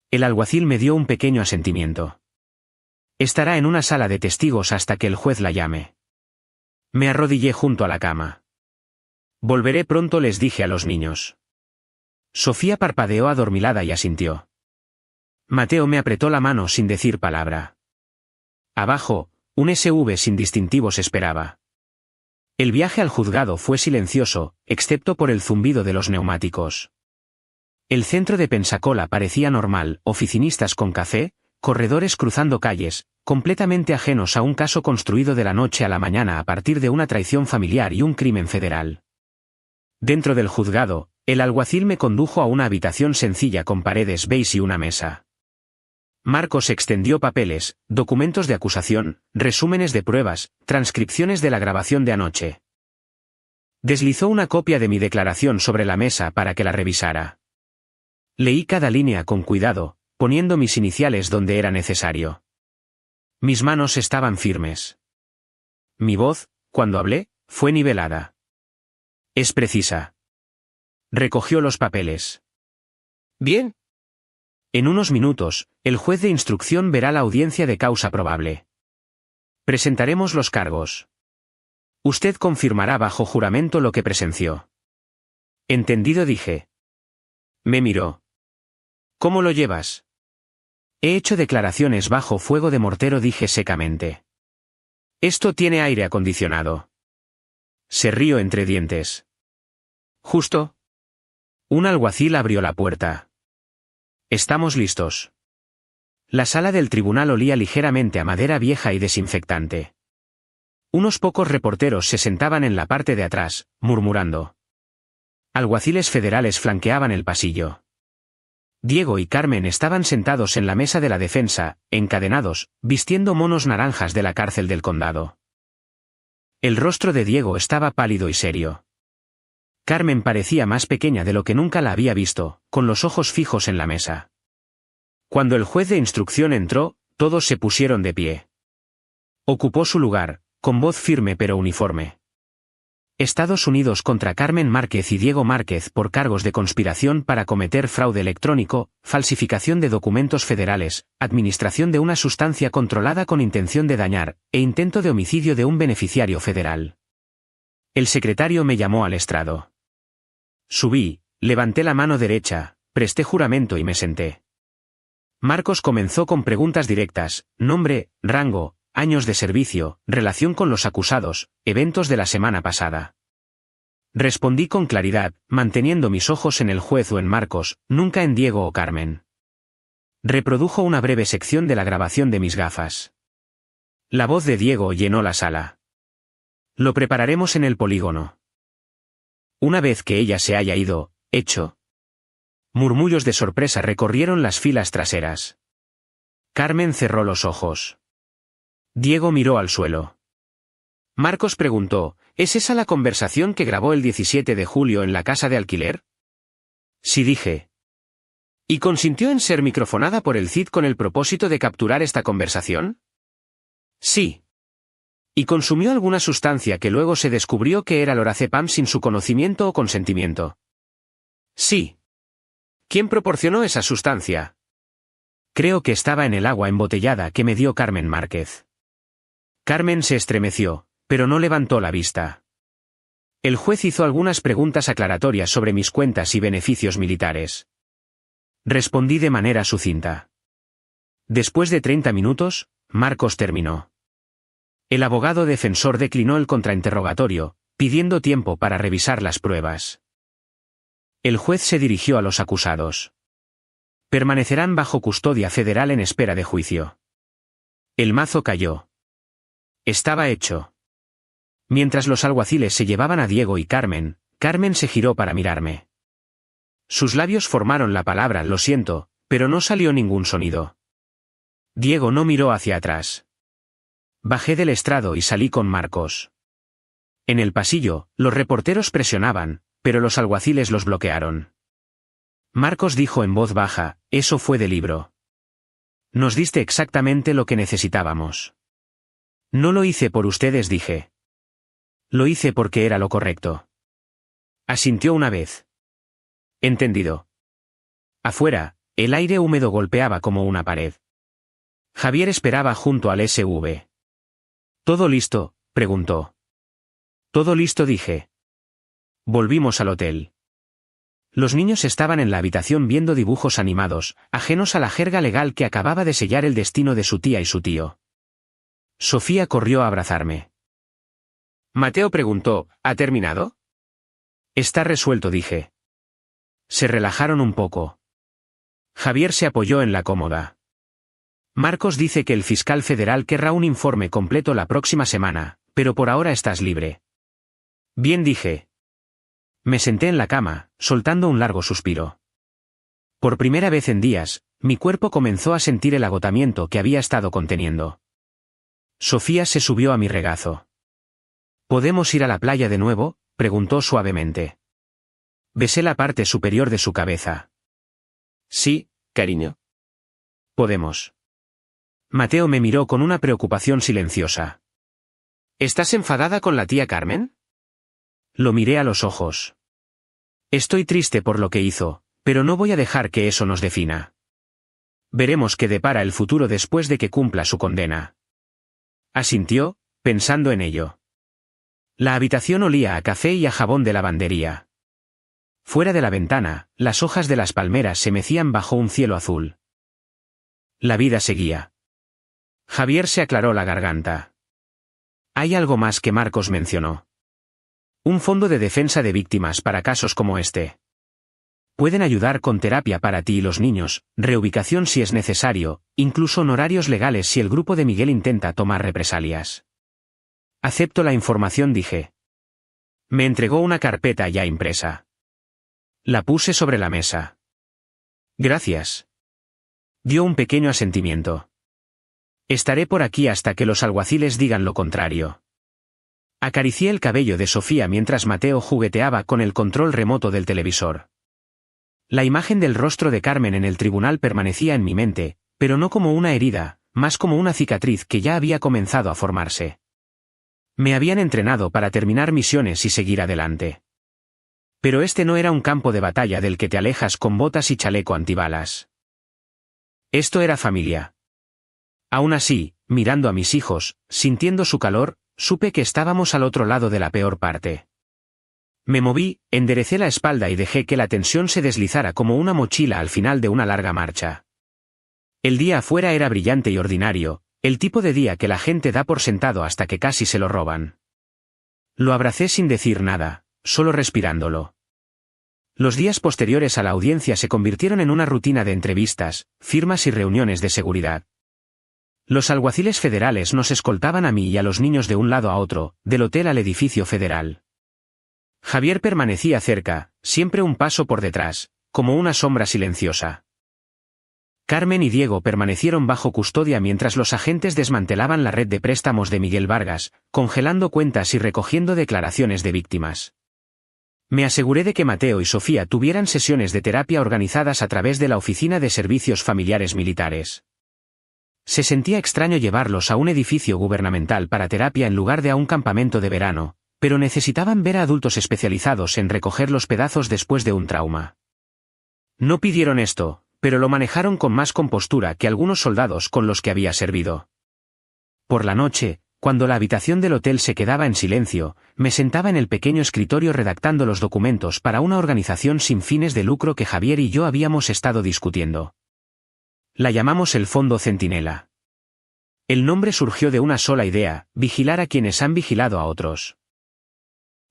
El alguacil me dio un pequeño asentimiento. Estará en una sala de testigos hasta que el juez la llame. Me arrodillé junto a la cama. Volveré pronto, les dije a los niños. Sofía parpadeó adormilada y asintió. Mateo me apretó la mano sin decir palabra. Abajo, un SUV sin distintivos esperaba. El viaje al juzgado fue silencioso, excepto por el zumbido de los neumáticos. El centro de Pensacola parecía normal, oficinistas con café, corredores cruzando calles, completamente ajenos a un caso construido de la noche a la mañana a partir de una traición familiar y un crimen federal. Dentro del juzgado, el alguacil me condujo a una habitación sencilla con paredes beige y una mesa. Marcos extendió papeles, documentos de acusación, resúmenes de pruebas, transcripciones de la grabación de anoche. Deslizó una copia de mi declaración sobre la mesa para que la revisara. Leí cada línea con cuidado, poniendo mis iniciales donde era necesario. Mis manos estaban firmes. Mi voz, cuando hablé, fue nivelada. Es precisa. Recogió los papeles. Bien. En unos minutos, el juez de instrucción verá la audiencia de causa probable. Presentaremos los cargos. Usted confirmará bajo juramento lo que presenció. Entendido, dije. Me miró. ¿Cómo lo llevas? He hecho declaraciones bajo fuego de mortero, dije secamente. Esto tiene aire acondicionado. Se rió entre dientes. Justo. Un alguacil abrió la puerta. Estamos listos. La sala del tribunal olía ligeramente a madera vieja y desinfectante. Unos pocos reporteros se sentaban en la parte de atrás, murmurando. Alguaciles federales flanqueaban el pasillo. Diego y Carmen estaban sentados en la mesa de la defensa, encadenados, vistiendo monos naranjas de la cárcel del condado. El rostro de Diego estaba pálido y serio. Carmen parecía más pequeña de lo que nunca la había visto, con los ojos fijos en la mesa. Cuando el juez de instrucción entró, todos se pusieron de pie. Ocupó su lugar, con voz firme pero uniforme. Estados Unidos contra Carmen Márquez y Diego Márquez por cargos de conspiración para cometer fraude electrónico, falsificación de documentos federales, administración de una sustancia controlada con intención de dañar, e intento de homicidio de un beneficiario federal. El secretario me llamó al estrado. Subí, levanté la mano derecha, presté juramento y me senté. Marcos comenzó con preguntas directas: nombre, rango, años de servicio, relación con los acusados, eventos de la semana pasada. Respondí con claridad, manteniendo mis ojos en el juez o en Marcos, nunca en Diego o Carmen. Reprodujo una breve sección de la grabación de mis gafas. La voz de Diego llenó la sala. Lo prepararemos en el polígono. Una vez que ella se haya ido, hecho. Murmullos de sorpresa recorrieron las filas traseras. Carmen cerró los ojos. Diego miró al suelo. Marcos preguntó: ¿es esa la conversación que grabó el 17 de julio en la casa de alquiler? Sí, dije. ¿Y consintió en ser microfonada por el CID con el propósito de capturar esta conversación? Sí. ¿Y consumió alguna sustancia que luego se descubrió que era lorazepam sin su conocimiento o consentimiento? Sí. ¿Quién proporcionó esa sustancia? Creo que estaba en el agua embotellada que me dio Carmen Márquez. Carmen se estremeció, pero no levantó la vista. El juez hizo algunas preguntas aclaratorias sobre mis cuentas y beneficios militares. Respondí de manera sucinta. Después de 30 minutos, Marcos terminó. El abogado defensor declinó el contrainterrogatorio, pidiendo tiempo para revisar las pruebas. El juez se dirigió a los acusados. Permanecerán bajo custodia federal en espera de juicio. El mazo cayó. Estaba hecho. Mientras los alguaciles se llevaban a Diego y Carmen, Carmen se giró para mirarme. Sus labios formaron la palabra «lo siento», pero no salió ningún sonido. Diego no miró hacia atrás. Bajé del estrado y salí con Marcos. En el pasillo, los reporteros presionaban, pero los alguaciles los bloquearon. Marcos dijo en voz baja: «Eso fue de libro. Nos diste exactamente lo que necesitábamos». No lo hice por ustedes, dije. Lo hice porque era lo correcto. Asintió una vez. Entendido. Afuera, el aire húmedo golpeaba como una pared. Javier esperaba junto al SV. ¿Todo listo?, preguntó. Todo listo, dije. Volvimos al hotel. Los niños estaban en la habitación viendo dibujos animados, ajenos a la jerga legal que acababa de sellar el destino de su tía y su tío. Sofía corrió a abrazarme. Mateo preguntó: ¿ha terminado? Está resuelto, dije. Se relajaron un poco. Javier se apoyó en la cómoda. Marcos dice que el fiscal federal querrá un informe completo la próxima semana, pero por ahora estás libre. Bien, dije. Me senté en la cama, soltando un largo suspiro. Por primera vez en días, mi cuerpo comenzó a sentir el agotamiento que había estado conteniendo. Sofía se subió a mi regazo. ¿Podemos ir a la playa de nuevo?, preguntó suavemente. Besé la parte superior de su cabeza. Sí, cariño. Podemos. Mateo me miró con una preocupación silenciosa. ¿Estás enfadada con la tía Carmen? Lo miré a los ojos. Estoy triste por lo que hizo, pero no voy a dejar que eso nos defina. Veremos qué depara el futuro después de que cumpla su condena. Asintió, pensando en ello. La habitación olía a café y a jabón de lavandería. Fuera de la ventana, las hojas de las palmeras se mecían bajo un cielo azul. La vida seguía. Javier se aclaró la garganta. Hay algo más que Marcos mencionó. Un fondo de defensa de víctimas para casos como este. Pueden ayudar con terapia para ti y los niños, reubicación si es necesario, incluso honorarios legales si el grupo de Miguel intenta tomar represalias. Acepto la información, dije. Me entregó una carpeta ya impresa. La puse sobre la mesa. Gracias. Dio un pequeño asentimiento. Estaré por aquí hasta que los alguaciles digan lo contrario. Acaricié el cabello de Sofía mientras Mateo jugueteaba con el control remoto del televisor. La imagen del rostro de Carmen en el tribunal permanecía en mi mente, pero no como una herida, más como una cicatriz que ya había comenzado a formarse. Me habían entrenado para terminar misiones y seguir adelante. Pero este no era un campo de batalla del que te alejas con botas y chaleco antibalas. Esto era familia. Aún así, mirando a mis hijos, sintiendo su calor, supe que estábamos al otro lado de la peor parte. Me moví, enderecé la espalda y dejé que la tensión se deslizara como una mochila al final de una larga marcha. El día afuera era brillante y ordinario, el tipo de día que la gente da por sentado hasta que casi se lo roban. Lo abracé sin decir nada, solo respirándolo. Los días posteriores a la audiencia se convirtieron en una rutina de entrevistas, firmas y reuniones de seguridad. Los alguaciles federales nos escoltaban a mí y a los niños de un lado a otro, del hotel al edificio federal. Javier permanecía cerca, siempre un paso por detrás, como una sombra silenciosa. Carmen y Diego permanecieron bajo custodia mientras los agentes desmantelaban la red de préstamos de Miguel Vargas, congelando cuentas y recogiendo declaraciones de víctimas. Me aseguré de que Mateo y Sofía tuvieran sesiones de terapia organizadas a través de la Oficina de Servicios Familiares Militares. Se sentía extraño llevarlos a un edificio gubernamental para terapia en lugar de a un campamento de verano, pero necesitaban ver a adultos especializados en recoger los pedazos después de un trauma. No pidieron esto, pero lo manejaron con más compostura que algunos soldados con los que había servido. Por la noche, cuando la habitación del hotel se quedaba en silencio, me sentaba en el pequeño escritorio redactando los documentos para una organización sin fines de lucro que Javier y yo habíamos estado discutiendo. La llamamos el Fondo Centinela. El nombre surgió de una sola idea: vigilar a quienes han vigilado a otros.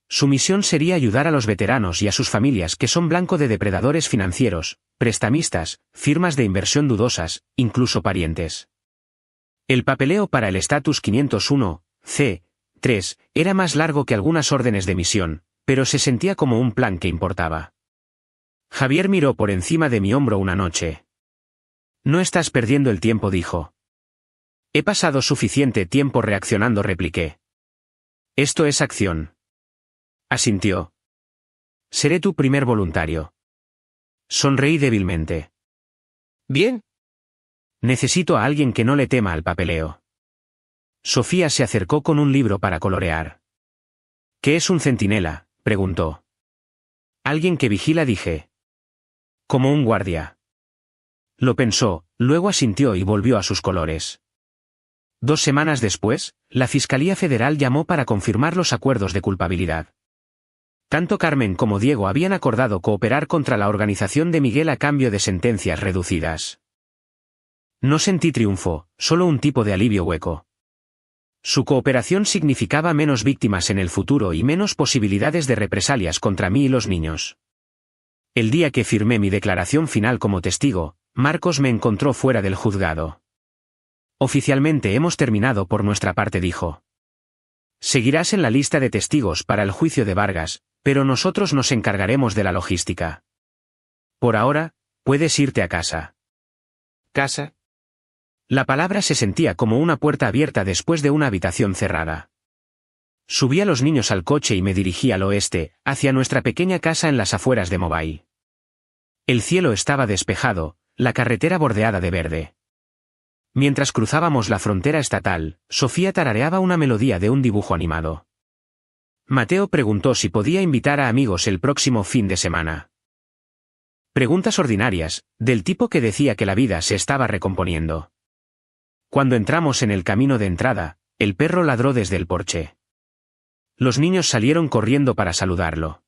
Su misión sería ayudar a los veteranos y a sus familias que son blanco de depredadores financieros, prestamistas, firmas de inversión dudosas, incluso parientes. El papeleo para el Estatus 501-C3 era más largo que algunas órdenes de misión, pero se sentía como un plan que importaba. Javier miró por encima de mi hombro una noche. «No estás perdiendo el tiempo», dijo. «He pasado suficiente tiempo reaccionando», repliqué. «Esto es acción». Asintió. «Seré tu primer voluntario». Sonreí débilmente. «Bien. Necesito a alguien que no le tema al papeleo». Sofía se acercó con un libro para colorear. «¿Qué es un centinela?», preguntó. «Alguien que vigila», dije. «Como un guardia». Lo pensó, luego asintió y volvió a sus colores. 2 semanas después, la Fiscalía Federal llamó para confirmar los acuerdos de culpabilidad. Tanto Carmen como Diego habían acordado cooperar contra la organización de Miguel a cambio de sentencias reducidas. No sentí triunfo, solo un tipo de alivio hueco. Su cooperación significaba menos víctimas en el futuro y menos posibilidades de represalias contra mí y los niños. El día que firmé mi declaración final como testigo, Marcos me encontró fuera del juzgado. «Oficialmente hemos terminado por nuestra parte», dijo. «Seguirás en la lista de testigos para el juicio de Vargas, pero nosotros nos encargaremos de la logística. Por ahora, puedes irte a casa». ¿Casa? La palabra se sentía como una puerta abierta después de una habitación cerrada. Subí a los niños al coche y me dirigí al oeste, hacia nuestra pequeña casa en las afueras de Mobile. El cielo estaba despejado, la carretera bordeada de verde. Mientras cruzábamos la frontera estatal, Sofía tarareaba una melodía de un dibujo animado. Mateo preguntó si podía invitar a amigos el próximo fin de semana. Preguntas ordinarias, del tipo que decía que la vida se estaba recomponiendo. Cuando entramos en el camino de entrada, el perro ladró desde el porche. Los niños salieron corriendo para saludarlo.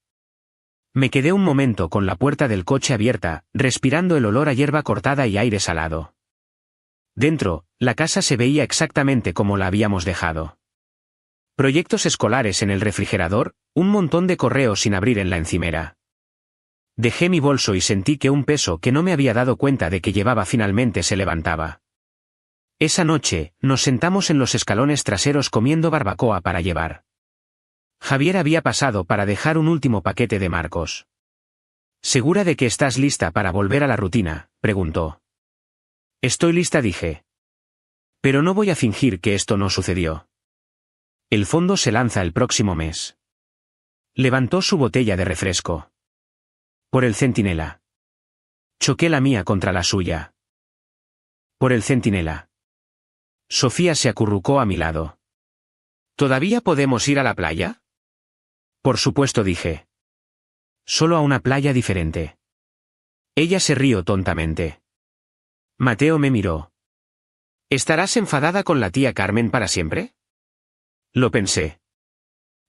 Me quedé un momento con la puerta del coche abierta, respirando el olor a hierba cortada y aire salado. Dentro, la casa se veía exactamente como la habíamos dejado. Proyectos escolares en el refrigerador, un montón de correos sin abrir en la encimera. Dejé mi bolso y sentí que un peso que no me había dado cuenta de que llevaba finalmente se levantaba. Esa noche, nos sentamos en los escalones traseros comiendo barbacoa para llevar. Javier había pasado para dejar un último paquete de Marcos. «¿Segura de que estás lista para volver a la rutina?», preguntó. «Estoy lista», dije. «Pero no voy a fingir que esto no sucedió». El fondo se lanza el próximo mes. Levantó su botella de refresco. Por el Centinela. Choqué la mía contra la suya. Por el Centinela. Sofía se acurrucó a mi lado. ¿Todavía podemos ir a la playa? Por supuesto, dije. Solo a una playa diferente. Ella se rió tontamente. Mateo me miró. ¿Estarás enfadada con la tía Carmen para siempre? Lo pensé.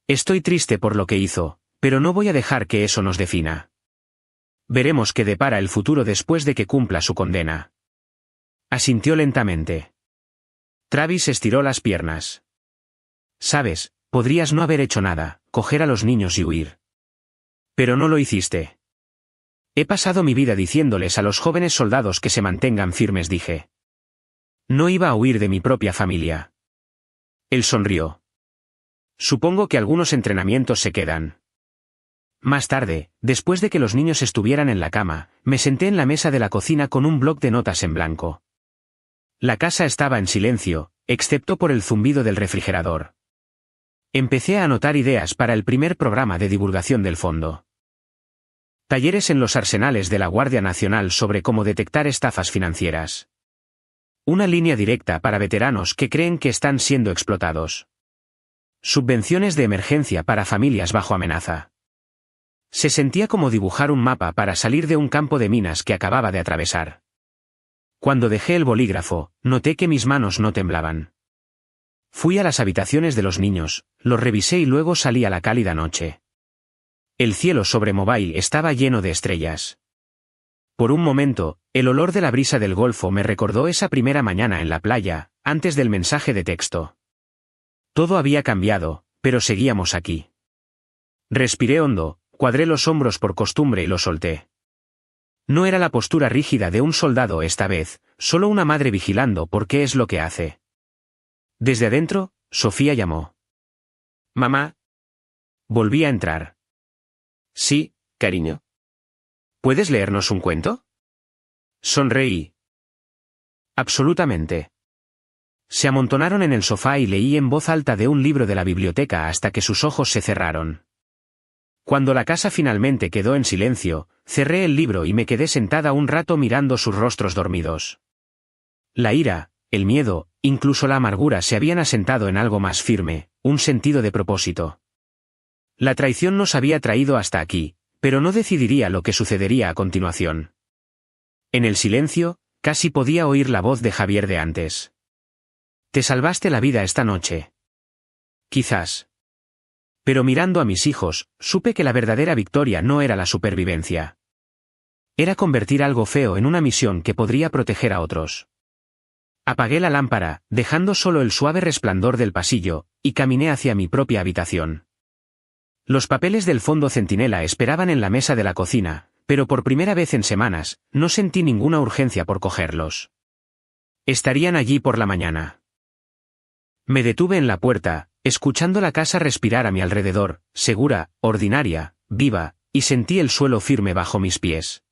Estoy triste por lo que hizo, pero no voy a dejar que eso nos defina. Veremos qué depara el futuro después de que cumpla su condena. Asintió lentamente. Travis estiró las piernas. Sabes, podrías no haber hecho nada, coger a los niños y huir. Pero no lo hiciste. He pasado mi vida diciéndoles a los jóvenes soldados que se mantengan firmes, dije. No iba a huir de mi propia familia. Él sonrió. Supongo que algunos entrenamientos se quedan. Más tarde, después de que los niños estuvieran en la cama, me senté en la mesa de la cocina con un bloc de notas en blanco. La casa estaba en silencio, excepto por el zumbido del refrigerador. Empecé a anotar ideas para el primer programa de divulgación del fondo. Talleres en los arsenales de la Guardia Nacional sobre cómo detectar estafas financieras. Una línea directa para veteranos que creen que están siendo explotados. Subvenciones de emergencia para familias bajo amenaza. Se sentía como dibujar un mapa para salir de un campo de minas que acababa de atravesar. Cuando dejé el bolígrafo, noté que mis manos no temblaban. Fui a las habitaciones de los niños, los revisé y luego salí a la cálida noche. El cielo sobre Mobile estaba lleno de estrellas. Por un momento, el olor de la brisa del Golfo me recordó esa primera mañana en la playa, antes del mensaje de texto. Todo había cambiado, pero seguíamos aquí. Respiré hondo, cuadré los hombros por costumbre y los solté. No era la postura rígida de un soldado esta vez, solo una madre vigilando por qué es lo que hace. Desde adentro, Sofía llamó. Mamá. Volví a entrar. Sí, cariño. ¿Puedes leernos un cuento? Sonreí. Absolutamente. Se amontonaron en el sofá y leí en voz alta de un libro de la biblioteca hasta que sus ojos se cerraron. Cuando la casa finalmente quedó en silencio, cerré el libro y me quedé sentada un rato mirando sus rostros dormidos. La ira, el miedo, incluso la amargura se habían asentado en algo más firme, un sentido de propósito. La traición nos había traído hasta aquí, pero no decidiría lo que sucedería a continuación. En el silencio, casi podía oír la voz de Javier de antes. Te salvaste la vida esta noche. Quizás. Pero mirando a mis hijos, supe que la verdadera victoria no era la supervivencia. Era convertir algo feo en una misión que podría proteger a otros. Apagué la lámpara, dejando solo el suave resplandor del pasillo, y caminé hacia mi propia habitación. Los papeles del fondo Centinela esperaban en la mesa de la cocina, pero por primera vez en semanas, no sentí ninguna urgencia por cogerlos. Estarían allí por la mañana. Me detuve en la puerta, escuchando la casa respirar a mi alrededor, segura, ordinaria, viva, y sentí el suelo firme bajo mis pies.